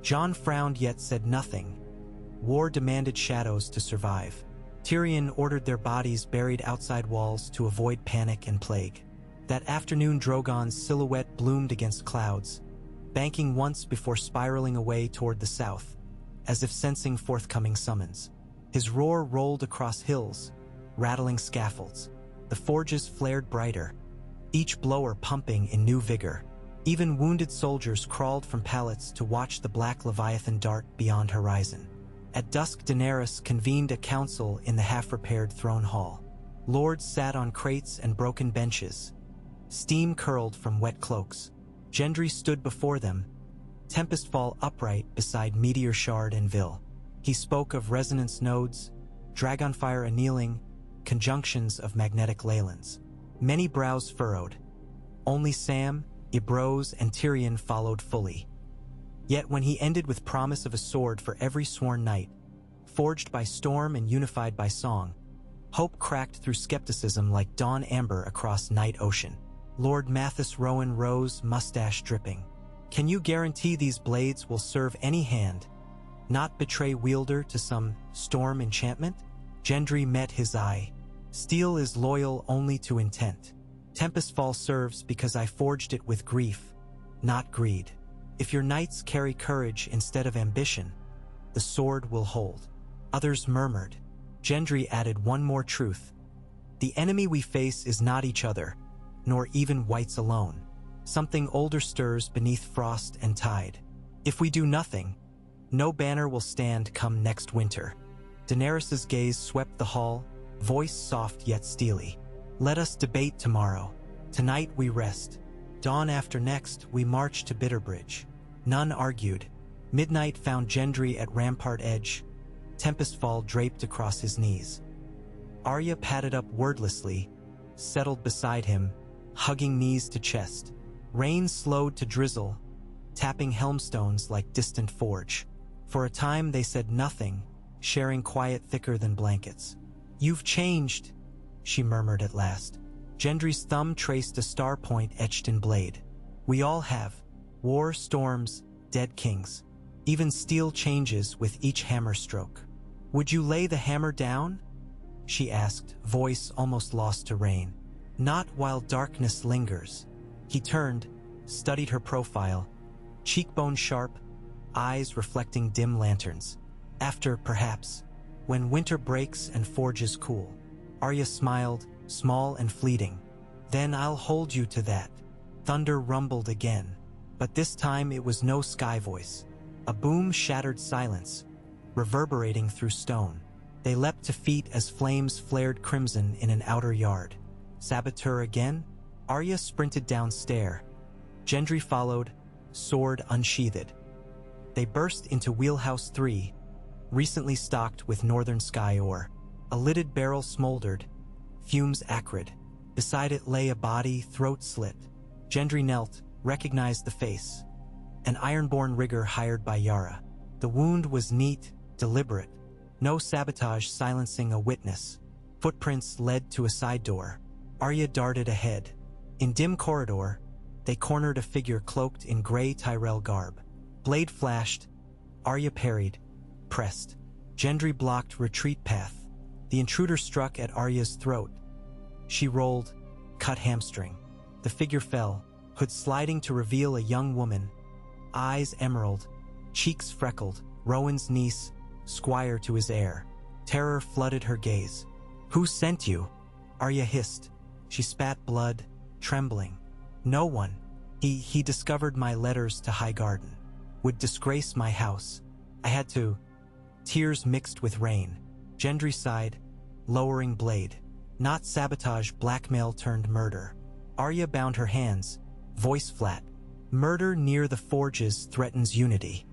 Jon frowned yet said nothing. War demanded shadows to survive. Tyrion ordered their bodies buried outside walls to avoid panic and plague. That afternoon Drogon's silhouette bloomed against clouds, banking once before spiraling away toward the south, as if sensing forthcoming summons. His roar rolled across hills, rattling scaffolds. The forges flared brighter, each blower pumping in new vigor. Even wounded soldiers crawled from pallets to watch the black leviathan dart beyond horizon. At dusk, Daenerys convened a council in the half-repaired throne hall. Lords sat on crates and broken benches. Steam curled from wet cloaks. Gendry stood before them, Tempestfall upright beside Meteor Shard and Vil. He spoke of resonance nodes, dragonfire annealing, conjunctions of magnetic leylands. Many brows furrowed. Only Sam, Ibroz, and Tyrion followed fully. Yet when he ended with promise of a sword for every sworn knight, forged by storm and unified by song, hope cracked through skepticism like dawn amber across night ocean. Lord Mathis Rowan rose, mustache dripping. "Can you guarantee these blades will serve any hand, not betray wielder to some storm enchantment?" Gendry met his eye. "Steel is loyal only to intent. Tempestfall serves because I forged it with grief, not greed. If your knights carry courage instead of ambition, the sword will hold." Others murmured. Gendry added one more truth. "The enemy we face is not each other, nor even whites alone. Something older stirs beneath frost and tide. If we do nothing, no banner will stand come next winter." Daenerys's gaze swept the hall, voice soft yet steely. Let us debate tomorrow. Tonight we rest. Dawn after next, we march to Bitterbridge. None argued. Midnight found Gendry at rampart edge, Tempestfall draped across his knees. Arya padded up wordlessly, settled beside him, hugging knees to chest. Rain slowed to drizzle, tapping helmstones like distant forge. For a time they said nothing, sharing quiet thicker than blankets. "You've changed," she murmured at last. Gendry's thumb traced a star point etched in blade. "We all have. War, storms, dead kings. Even steel changes with each hammer stroke. Would you lay the hammer down?" she asked, voice almost lost to rain. "Not while darkness lingers." He turned, studied her profile, cheekbone sharp, eyes reflecting dim lanterns. "After, perhaps, when winter breaks and forges cool." Arya smiled, small and fleeting. "Then I'll hold you to that." Thunder rumbled again, but this time it was no sky voice. A boom shattered silence, reverberating through stone. They leapt to feet as flames flared crimson in an outer yard. Saboteur again? Arya sprinted down stair. Gendry followed, sword unsheathed. They burst into Wheelhouse 3, recently stocked with northern sky ore. A lidded barrel smoldered, fumes acrid. Beside it lay a body, throat slit. Gendry knelt, recognized the face. An ironborn rigger hired by Yara. The wound was neat, deliberate. No sabotage silencing a witness. Footprints led to a side door. Arya darted ahead. In dim corridor, they cornered a figure cloaked in gray Tyrell garb. Blade flashed. Arya parried, pressed. Gendry blocked retreat path. The intruder struck at Arya's throat. She rolled, cut hamstring. The figure fell, hood sliding to reveal a young woman. Eyes emerald, cheeks freckled, Rowan's niece, squire to his heir. Terror flooded her gaze. "Who sent you?" Arya hissed. She spat blood, trembling. "No one. He discovered my letters to Highgarden. Would disgrace my house. I had to." Tears mixed with rain. Gendry sighed, lowering blade. Not sabotage, blackmail turned murder. Arya bound her hands, voice flat. "Murder near the forges threatens unity.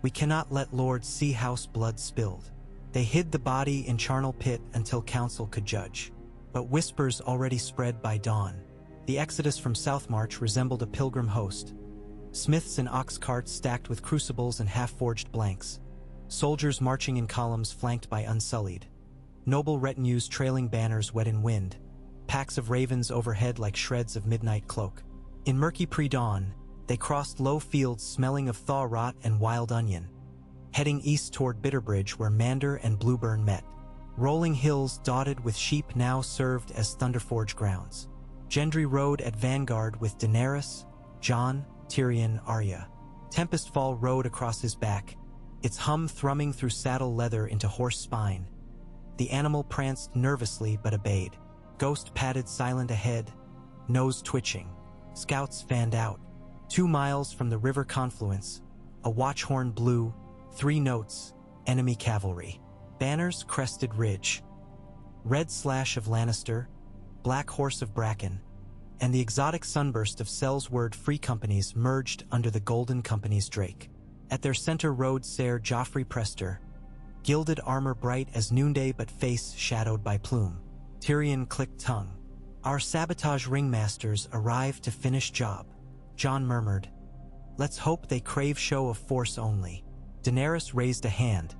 We cannot let lords see house blood spilled." They hid the body in charnel pit until council could judge. But whispers already spread by dawn. The exodus from Southmarch resembled a pilgrim host. Smiths and ox carts stacked with crucibles and half-forged blanks. Soldiers marching in columns flanked by Unsullied. Noble retinues trailing banners wet in wind. Packs of ravens overhead like shreds of midnight cloak. In murky pre-dawn, they crossed low fields smelling of thaw rot and wild onion, heading east toward Bitterbridge where Mander and Blueburn met. Rolling hills dotted with sheep now served as Thunderforge grounds. Gendry rode at vanguard with Daenerys, Jon, Tyrion, Arya. Tempestfall rode across his back, its hum thrumming through saddle leather into horse spine. The animal pranced nervously but obeyed. Ghost padded silent ahead, nose twitching. Scouts fanned out. 2 miles from the river confluence, a watchhorn blew, 3 notes, enemy cavalry. Banners crested ridge. Red slash of Lannister, black horse of Bracken, and the exotic sunburst of Selsword Free Companies merged under the Golden Company's Drake. At their center rode Ser Joffrey Prester, gilded armor bright as noonday but face shadowed by plume. Tyrion clicked tongue. "Our sabotage ringmasters arrived to finish job." Jon murmured, "Let's hope they crave show of force only." Daenerys raised a hand.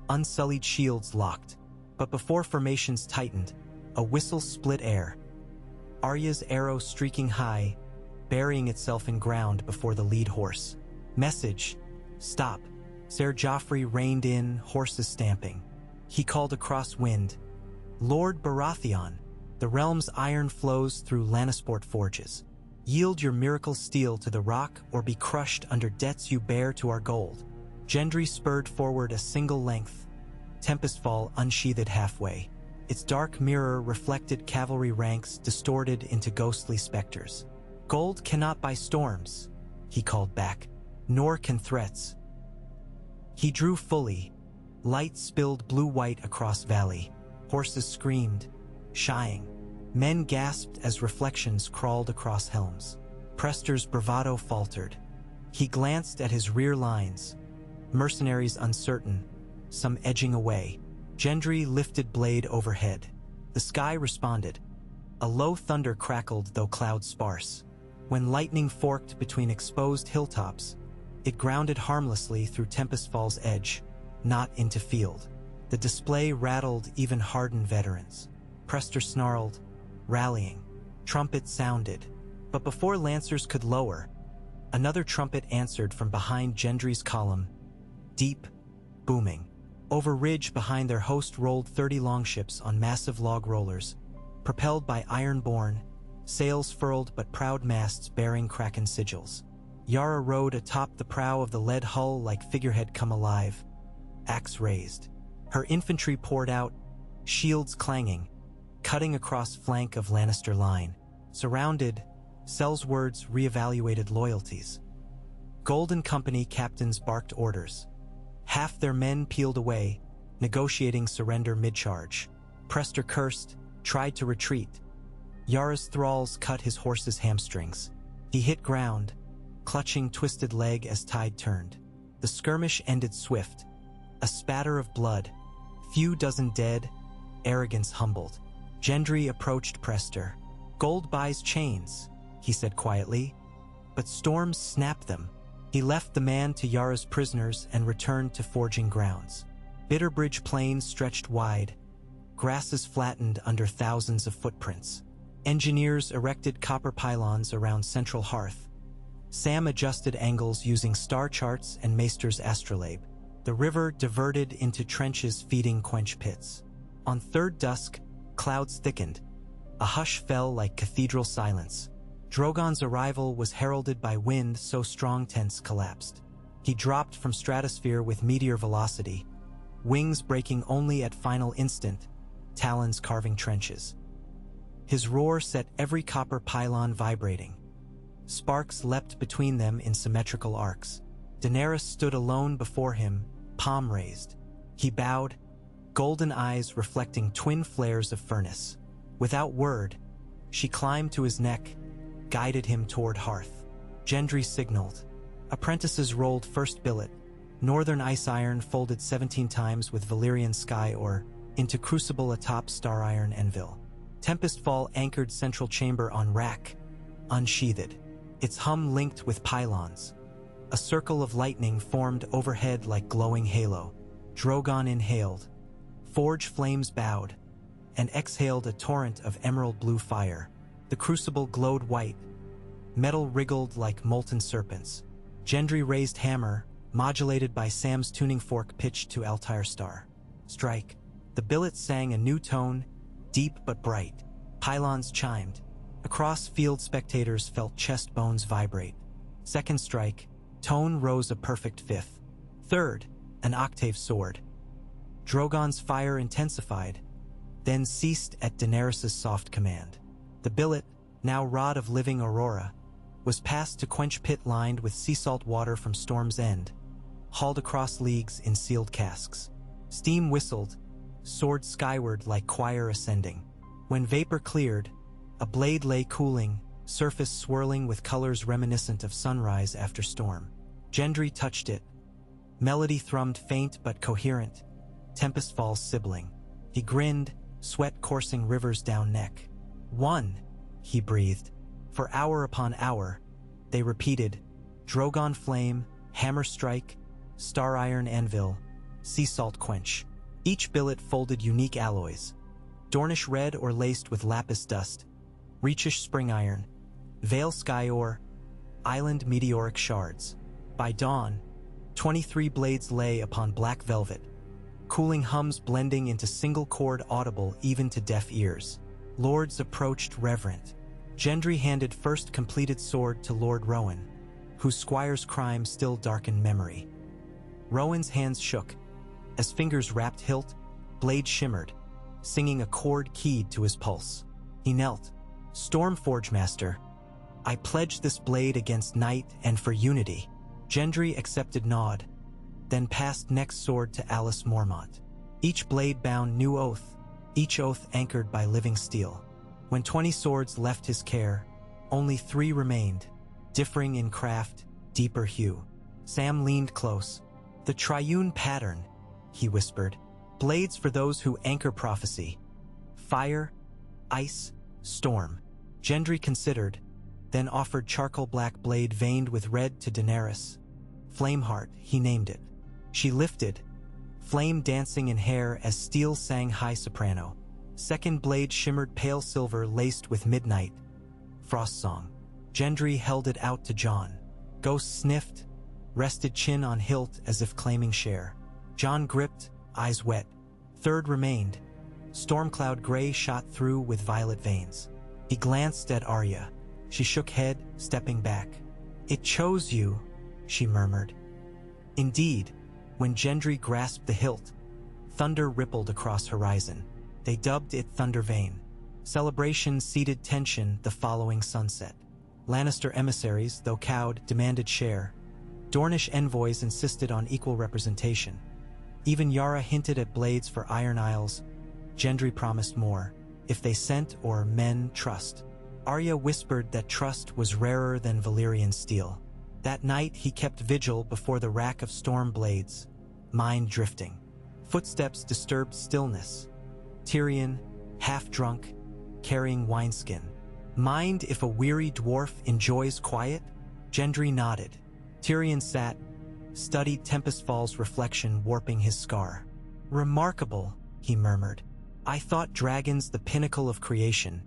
Unsullied shields locked. But before formations tightened, a whistle split air. Arya's arrow streaking high, burying itself in ground before the lead horse. Message: "Stop." Ser Joffrey reined in, horses stamping. He called across wind, "Lord Baratheon, the realm's iron flows through Lannisport forges. Yield your miracle steel to the rock or be crushed under debts you bear to our gold." Gendry spurred forward a single length, Tempestfall unsheathed halfway. Its dark mirror reflected cavalry ranks distorted into ghostly specters. "Gold cannot buy storms," he called back, "nor can threats." He drew fully. Light spilled blue-white across valley. Horses screamed, shying. Men gasped as reflections crawled across helms. Prester's bravado faltered. He glanced at his rear lines, mercenaries uncertain, some edging away. Gendry lifted blade overhead. The sky responded. A low thunder crackled, though clouds sparse. When lightning forked between exposed hilltops, it grounded harmlessly through Tempestfall's edge, not into field. The display rattled even hardened veterans. Prester snarled, rallying. Trumpet sounded. But before lancers could lower, another trumpet answered from behind Gendry's column, deep, booming. Over ridge behind their host rolled 30 longships on massive log rollers, propelled by iron-borne, sails furled but proud masts bearing kraken sigils. Yara rode atop the prow of the lead hull like figurehead come alive, axe raised. Her infantry poured out, shields clanging, cutting across flank of Lannister line. Surrounded, Sellsword's reevaluated loyalties. Golden Company captains barked orders. Half their men peeled away, negotiating surrender mid-charge. Prester cursed, tried to retreat. Yara's thralls cut his horse's hamstrings. He hit ground, clutching twisted leg as tide turned. The skirmish ended swift. A spatter of blood, few dozen dead, arrogance humbled. Gendry approached Prester. "Gold buys chains," he said quietly, but storms snapped them. He left the man to Yara's prisoners and returned to forging grounds. Bitterbridge Plain stretched wide, grasses flattened under thousands of footprints. Engineers erected copper pylons around central hearth. Sam adjusted angles using star charts and Maester's astrolabe. The river diverted into trenches feeding quench pits. On third dusk, clouds thickened. A hush fell like cathedral silence. Drogon's arrival was heralded by wind so strong tents collapsed. He dropped from stratosphere with meteor velocity, wings breaking only at final instant, talons carving trenches. His roar set every copper pylon vibrating. Sparks leapt between them in symmetrical arcs. Daenerys stood alone before him, palm raised. He bowed, golden eyes reflecting twin flares of furnace. Without word, she climbed to his neck, guided him toward hearth. Gendry signaled. Apprentices rolled first billet. Northern ice iron folded 17 times with Valyrian sky ore into crucible atop star iron anvil. Tempestfall anchored central chamber on rack, unsheathed. Its hum linked with pylons. A circle of lightning formed overhead like glowing halo. Drogon inhaled. Forge flames bowed, and exhaled a torrent of emerald blue fire. The crucible glowed white. Metal wriggled like molten serpents. Gendry raised hammer, modulated by Sam's tuning fork pitched to Altair Star. Strike. The billet sang a new tone, deep but bright. Pylons chimed. Across field spectators felt chest bones vibrate. Second strike. Tone rose a perfect fifth. Third, an octave soared. Drogon's fire intensified, then ceased at Daenerys' soft command. The billet, now rod of living aurora, was passed to quench pit lined with sea salt water from Storm's End, hauled across leagues in sealed casks. Steam whistled, soared skyward like choir ascending. When vapor cleared, a blade lay cooling, surface swirling with colors reminiscent of sunrise after storm. Gendry touched it. Melody thrummed faint but coherent, Tempestfall's sibling. He grinned, sweat coursing rivers down neck. "One," he breathed. For hour upon hour, they repeated, Drogon flame, hammer strike, star iron anvil, sea salt quench. Each billet folded unique alloys. Dornish red or laced with lapis dust, Reachish spring iron, Vale sky ore, island meteoric shards. By dawn, 23 blades lay upon black velvet, cooling hums blending into single chord audible even to deaf ears. Lords approached reverent. Gendry handed first completed sword to Lord Rowan, whose squire's crime still darkened memory. Rowan's hands shook. As fingers wrapped hilt, blade shimmered, singing a chord keyed to his pulse. He knelt. "Stormforge Master, I pledge this blade against night and for unity." Gendry accepted nod, then passed next sword to Alice Mormont. Each blade bound new oath, each oath anchored by living steel. When 20 swords left his care, only 3 remained, differing in craft, deeper hue. Sam leaned close. "The triune pattern," he whispered. "Blades for those who anchor prophecy. Fire, ice, storm." Gendry considered, then offered charcoal black blade veined with red to Daenerys. Flameheart, he named it. She lifted, flame dancing in hair as steel sang high soprano. Second blade shimmered pale silver laced with midnight. Frost song. Gendry held it out to Jon. Ghost sniffed, rested chin on hilt as if claiming share. Jon gripped, eyes wet. Third remained. Stormcloud gray shot through with violet veins. He glanced at Arya. She shook head, stepping back. "It chose you," she murmured. Indeed, when Gendry grasped the hilt, thunder rippled across horizon. They dubbed it Thunder Vein. Celebration seeded tension the following sunset. Lannister emissaries, though cowed, demanded share. Dornish envoys insisted on equal representation. Even Yara hinted at blades for Iron Isles. Gendry promised more, if they sent or men trust. Arya whispered that trust was rarer than Valyrian steel. That night he kept vigil before the rack of storm blades, mind drifting. Footsteps disturbed stillness. Tyrion, half-drunk, carrying wineskin. "Mind if a weary dwarf enjoys quiet?" Gendry nodded. Tyrion sat, studied Tempestfall's reflection warping his scar. "Remarkable," he murmured. "I thought dragons the pinnacle of creation,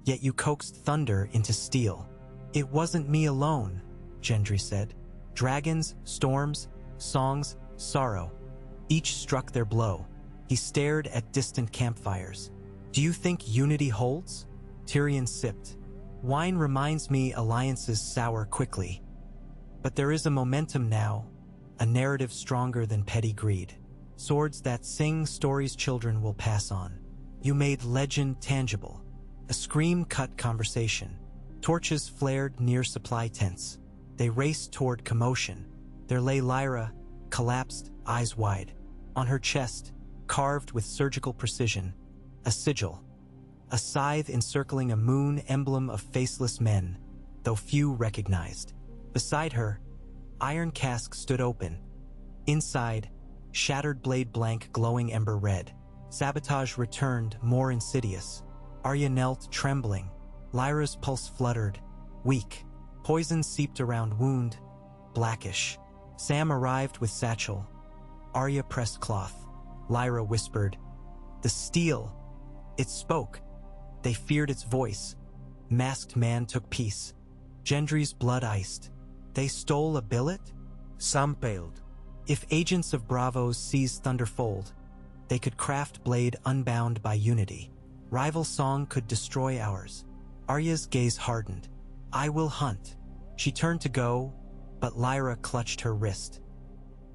yet you coaxed thunder into steel." "It wasn't me alone," Gendry said. "Dragons, storms, songs, sorrow. Each struck their blow." He stared at distant campfires. "Do you think unity holds?" Tyrion sipped. "Wine reminds me alliances sour quickly. But there is a momentum now, a narrative stronger than petty greed. Swords that sing stories children will pass on. You made legend tangible." A scream cut conversation. Torches flared near supply tents. They raced toward commotion. There lay Lyra, collapsed, eyes wide. On her chest, carved with surgical precision, a sigil. A scythe encircling a moon emblem of faceless men, though few recognized. Beside her, iron cask stood open. Inside, shattered blade blank glowing ember red. Sabotage returned, more insidious. Arya knelt, trembling. Lyra's pulse fluttered, weak. Poison seeped around wound, blackish. Sam arrived with satchel. Arya pressed cloth. Lyra whispered, "The steel." It spoke. They feared its voice. Masked man took peace. Gendry's blood iced. They stole a billet? Some paled. If agents of Bravos seized Thunderfold, they could craft blade unbound by unity. Rival song could destroy ours. Arya's gaze hardened. "I will hunt." She turned to go, but Lyra clutched her wrist.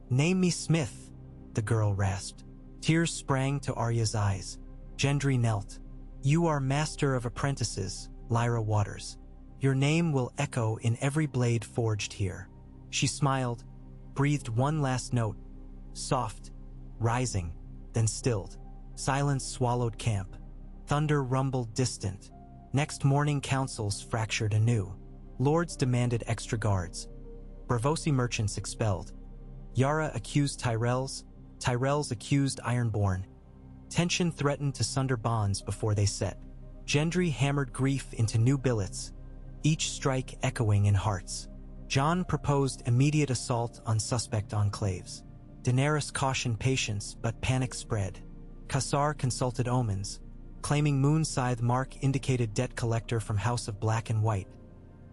"Name me Smith," the girl rasped. Tears sprang to Arya's eyes. Gendry knelt. "You are master of apprentices, Lyra Waters. Your name will echo in every blade forged here." She smiled, breathed one last note, soft, rising, then stilled. Silence swallowed camp. Thunder rumbled distant. Next morning councils fractured anew. Lords demanded extra guards. Bravosi merchants expelled. Yara accused Tyrells accused Ironborn. Tension threatened to sunder bonds before they set. Gendry hammered grief into new billets, each strike echoing in hearts. Jon proposed immediate assault on suspect enclaves. Daenerys cautioned patience, but panic spread. Cassar consulted omens, claiming Moonscythe mark indicated debt collector from House of Black and White.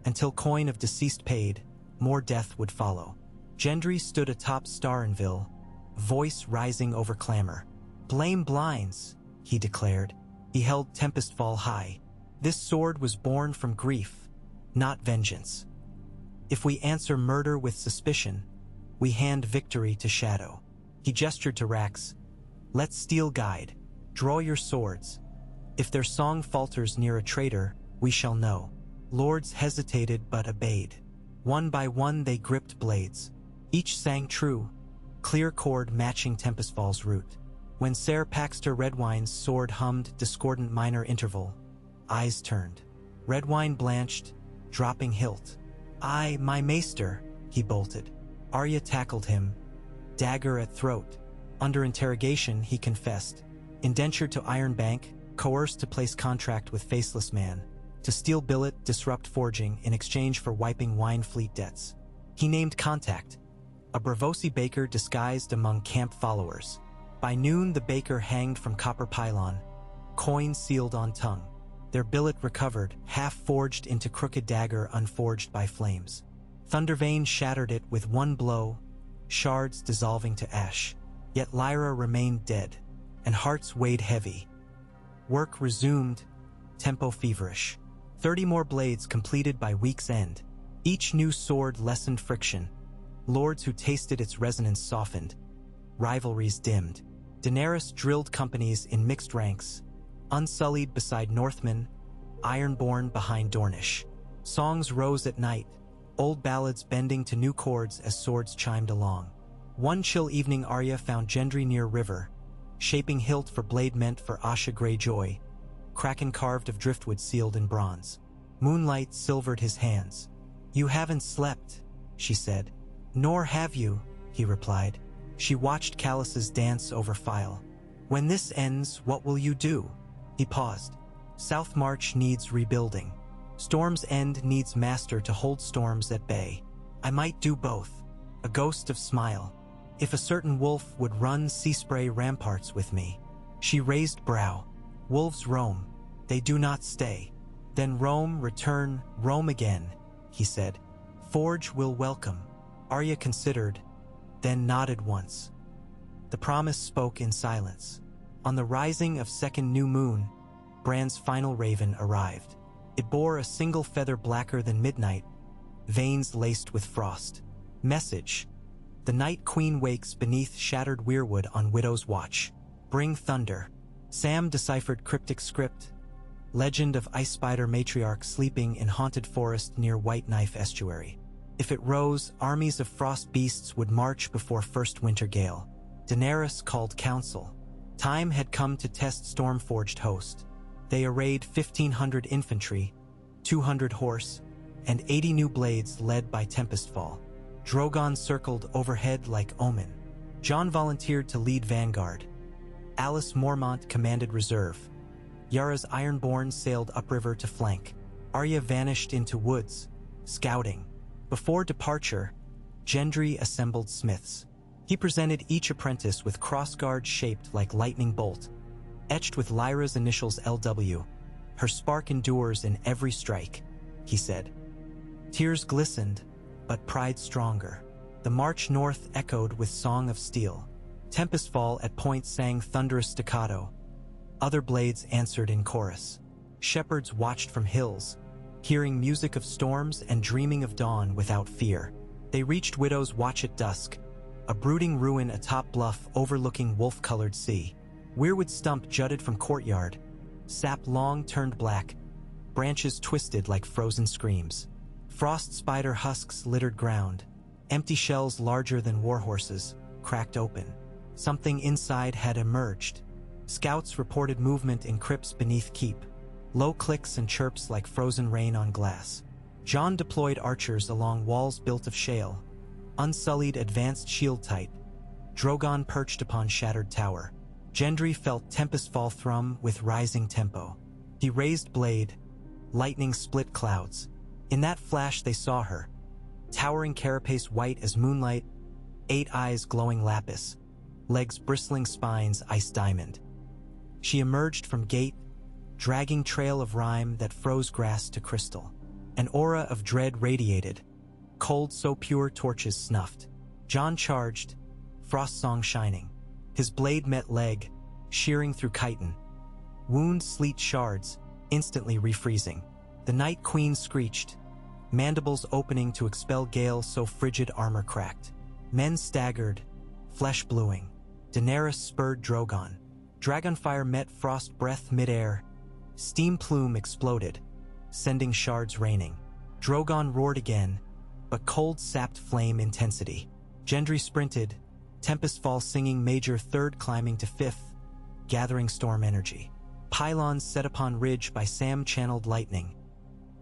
Until coin of deceased paid, more death would follow. Gendry stood atop Starinville, voice rising over clamor. "Blame blinds," he declared. He held Tempestfall high. "This sword was born from grief, not vengeance. If we answer murder with suspicion, we hand victory to Shadow." He gestured to Rax. "Let steel guide. Draw your swords. If their song falters near a traitor, we shall know." Lords hesitated but obeyed. One by one they gripped blades. Each sang true, clear chord matching Tempestfall's root. When Ser Paxter Redwine's sword hummed discordant minor interval, eyes turned. Redwine blanched, dropping hilt. "I, my maester," he bolted. Arya tackled him, dagger at throat. Under interrogation, he confessed. Indentured to Iron Bank, coerced to place contract with Faceless Man, to steal billet, disrupt forging in exchange for wiping wine fleet debts. He named contact, a Bravosi baker disguised among camp followers. By noon, the baker hanged from copper pylon, coin sealed on tongue. Their billet recovered, half-forged into crooked dagger unforged by flames. Thundervane shattered it with one blow, shards dissolving to ash. Yet Lyra remained dead, and hearts weighed heavy. Work resumed, tempo feverish. 30 more blades completed by week's end. Each new sword lessened friction. Lords who tasted its resonance softened. Rivalries dimmed. Daenerys drilled companies in mixed ranks, Unsullied beside Northmen, Ironborn behind Dornish. Songs rose at night, old ballads bending to new chords as swords chimed along. One chill evening Arya found Gendry near river, shaping hilt for blade meant for Asha Greyjoy, kraken carved of driftwood sealed in bronze. Moonlight silvered his hands. "You haven't slept," she said. "Nor have you," he replied. She watched Callus's dance over file. "When this ends, what will you do?" He paused. "South March needs rebuilding. Storm's End needs master to hold storms at bay. I might do both." A ghost of smile. "If a certain wolf would run sea spray ramparts with me." She raised brow. "Wolves roam. They do not stay. Then roam, return, roam again," he said. "Forge will welcome." Arya considered, then nodded once. The promise spoke in silence. On the rising of second new moon, Bran's final raven arrived. It bore a single feather blacker than midnight, veins laced with frost. Message: the Night Queen wakes beneath shattered weirwood on Widow's watch. Bring thunder. Sam deciphered cryptic script. Legend of Ice Spider matriarch sleeping in haunted forest near White Knife Estuary. If it rose, armies of frost beasts would march before first winter gale. Daenerys called council. Time had come to test Stormforged host. They arrayed 1,500 infantry, 200 horse, and 80 new blades led by Tempestfall. Drogon circled overhead like Omen. Jon volunteered to lead vanguard. Alice Mormont commanded reserve. Yara's Ironborn sailed upriver to flank. Arya vanished into woods, scouting. Before departure, Gendry assembled smiths. He presented each apprentice with crossguards shaped like lightning bolt, etched with Lyra's initials LW. "Her spark endures in every strike," he said. Tears glistened, but pride stronger. The march north echoed with song of steel. Tempestfall at points sang thunderous staccato. Other blades answered in chorus. Shepherds watched from hills, hearing music of storms and dreaming of dawn without fear. They reached Widow's Watch at dusk, a brooding ruin atop bluff overlooking wolf-colored sea. Weirwood stump jutted from courtyard, sap long turned black, branches twisted like frozen screams. Frost spider husks littered ground, empty shells larger than warhorses, cracked open. Something inside had emerged. Scouts reported movement in crypts beneath keep, low clicks and chirps like frozen rain on glass. Jon deployed archers along walls built of shale, Unsullied advanced shield tight. Drogon perched upon shattered tower. Gendry felt Tempestfall thrum with rising tempo. He raised blade. Lightning split clouds. In that flash they saw her. Towering carapace white as moonlight, 8 eyes glowing lapis, legs bristling spines ice diamond. She emerged from gate, dragging trail of rime that froze grass to crystal. An aura of dread radiated. Cold so pure torches snuffed. Jon charged, frost song shining. His blade met leg, shearing through chitin. Wound sleet shards, instantly refreezing. The Night Queen screeched, mandibles opening to expel gale so frigid armor cracked. Men staggered, flesh bluing. Daenerys spurred Drogon. Dragonfire met frost breath midair. Steam plume exploded, sending shards raining. Drogon roared again, but cold sapped flame intensity. Gendry sprinted, Tempestfall singing major third climbing to fifth, gathering storm energy. Pylons set upon ridge by Sam-channeled lightning.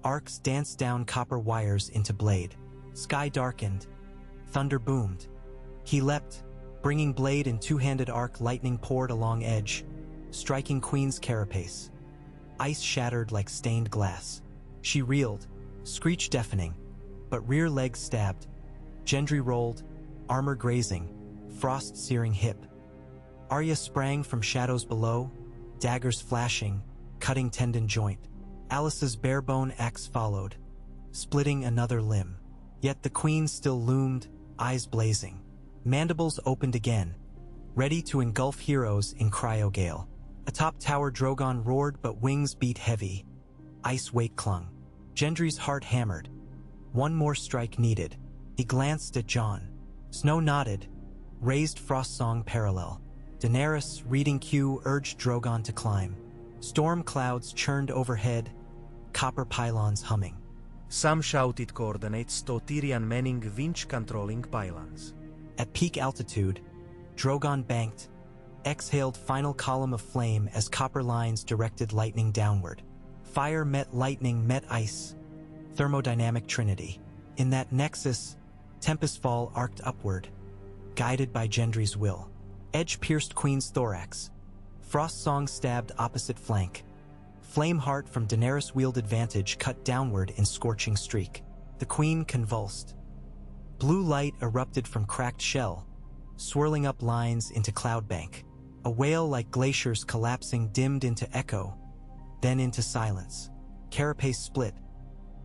Arcs danced down copper wires into blade. Sky darkened. Thunder boomed. He leapt, bringing blade and two-handed arc. Lightning poured along edge, striking Queen's carapace. Ice shattered like stained glass. She reeled, screech deafening, but rear legs stabbed. Gendry rolled, armor grazing, frost searing hip. Arya sprang from shadows below, daggers flashing, cutting tendon joint. Alice's barebone axe followed, splitting another limb. Yet the Queen still loomed, eyes blazing. Mandibles opened again, ready to engulf heroes in cryogale. Atop tower Drogon roared, but wings beat heavy. Ice weight clung. Gendry's heart hammered. One more strike needed. He glanced at Jon. Snow nodded, raised frost song parallel. Daenerys, reading cue, urged Drogon to climb. Storm clouds churned overhead, copper pylons humming. Sam shouted coordinates to Tyrion manning winch controlling pylons. At peak altitude, Drogon banked, exhaled final column of flame as copper lines directed lightning downward. Fire met lightning met ice. Thermodynamic trinity. In that nexus, Tempestfall arced upward, guided by Gendry's will. Edge pierced Queen's thorax. Frostsong stabbed opposite flank. Flameheart from Daenerys' wielded vantage cut downward in scorching streak. The Queen convulsed. Blue light erupted from cracked shell, swirling up lines into cloudbank. A wail like glaciers collapsing dimmed into echo, then into silence. Carapace split.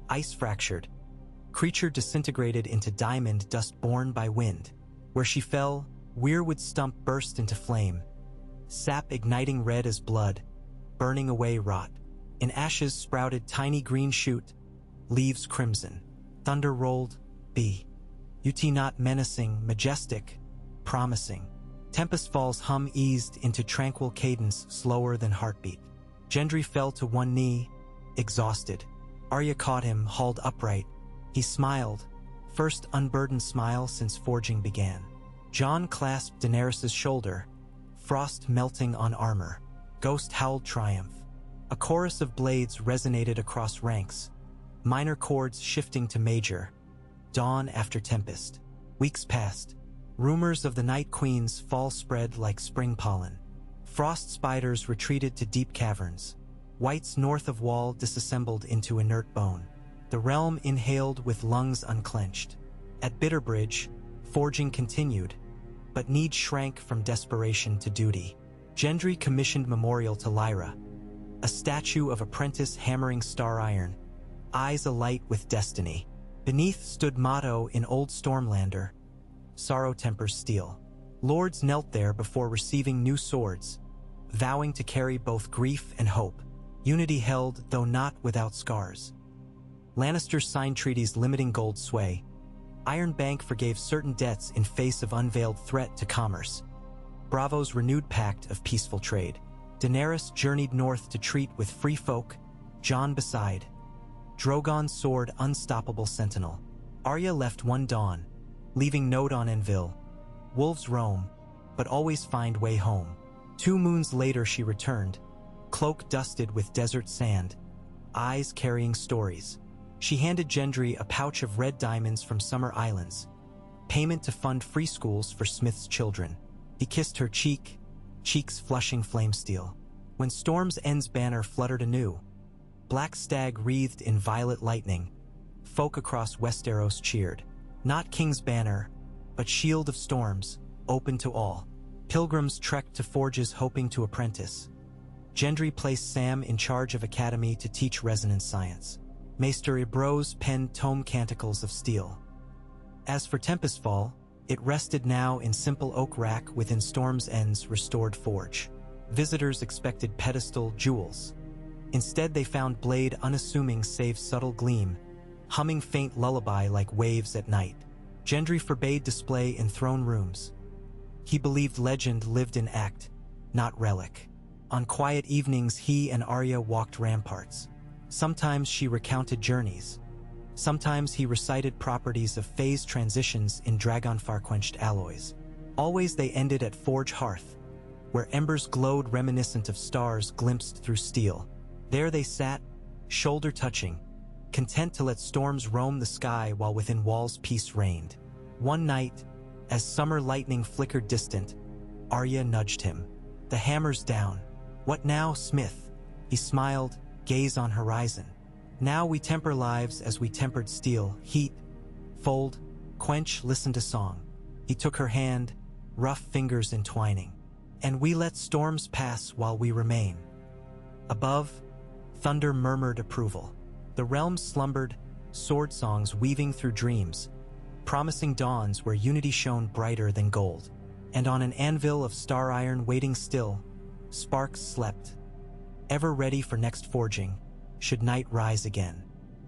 Ice fractured. Creature disintegrated into diamond dust borne by wind. Where she fell, Weirwood stump burst into flame. Sap igniting red as blood, burning away rot. In ashes sprouted tiny green shoot, leaves crimson. Thunder rolled, ut not menacing, majestic, promising. Tempestfall's hum eased into tranquil cadence slower than heartbeat. Gendry fell to one knee, exhausted. Arya caught him, hauled upright. He smiled, first unburdened smile since forging began. Jon clasped Daenerys' shoulder, frost melting on armor. Ghost howled triumph. A chorus of blades resonated across ranks, minor chords shifting to major. Dawn after tempest. Weeks passed. Rumors of the Night Queen's fall spread like spring pollen. Frost spiders retreated to deep caverns. Whites north of wall disassembled into inert bone. The realm inhaled with lungs unclenched. At Bitterbridge, forging continued, but need shrank from desperation to duty. Gendry commissioned memorial to Lyra, a statue of apprentice hammering star iron, eyes alight with destiny. Beneath stood motto in Old Stormlander, sorrow tempers steel. Lords knelt there before receiving new swords, vowing to carry both grief and hope. Unity held, though not without scars. Lannisters signed treaties limiting gold sway. Iron Bank forgave certain debts in face of unveiled threat to commerce. Bravo's renewed pact of peaceful trade. Daenerys journeyed north to treat with free folk, Jon beside. Drogon's sword unstoppable sentinel. Arya left one dawn, leaving note on Enville. Wolves roam, but always find way home. 2 moons later she returned, cloak dusted with desert sand, eyes carrying stories. She handed Gendry a pouch of red diamonds from Summer Islands, payment to fund free schools for Smith's children. He kissed her cheek, cheeks flushing flame steel. When Storm's End's banner fluttered anew, Black Stag wreathed in violet lightning, folk across Westeros cheered. Not King's banner, but Shield of Storms, open to all. Pilgrims trekked to forges hoping to apprentice. Gendry placed Sam in charge of academy to teach resonance science. Maester Ibroz penned tome canticles of steel. As for Tempestfall, it rested now in simple oak rack within Storm's End's restored forge. Visitors expected pedestal jewels. Instead they found blade unassuming save subtle gleam, humming faint lullaby like waves at night. Gendry forbade display in throne rooms. He believed legend lived in act, not relic. On quiet evenings he and Arya walked ramparts. Sometimes she recounted journeys. Sometimes he recited properties of phase transitions in Dragonfire-quenched alloys. Always they ended at Forge Hearth, where embers glowed reminiscent of stars glimpsed through steel. There they sat, shoulder touching, content to let storms roam the sky while within walls peace reigned. One night, as summer lightning flickered distant, Arya nudged him. "The hammer's down. What now, Smith?" He smiled, gaze on horizon. "Now we temper lives as we tempered steel, heat, fold, quench, listen to song." He took her hand, rough fingers entwining. "And we let storms pass while we remain." Above, thunder murmured approval. The realms slumbered, sword songs weaving through dreams, promising dawns where unity shone brighter than gold. And on an anvil of star iron waiting still, sparks slept, ever ready for next forging, should night rise again.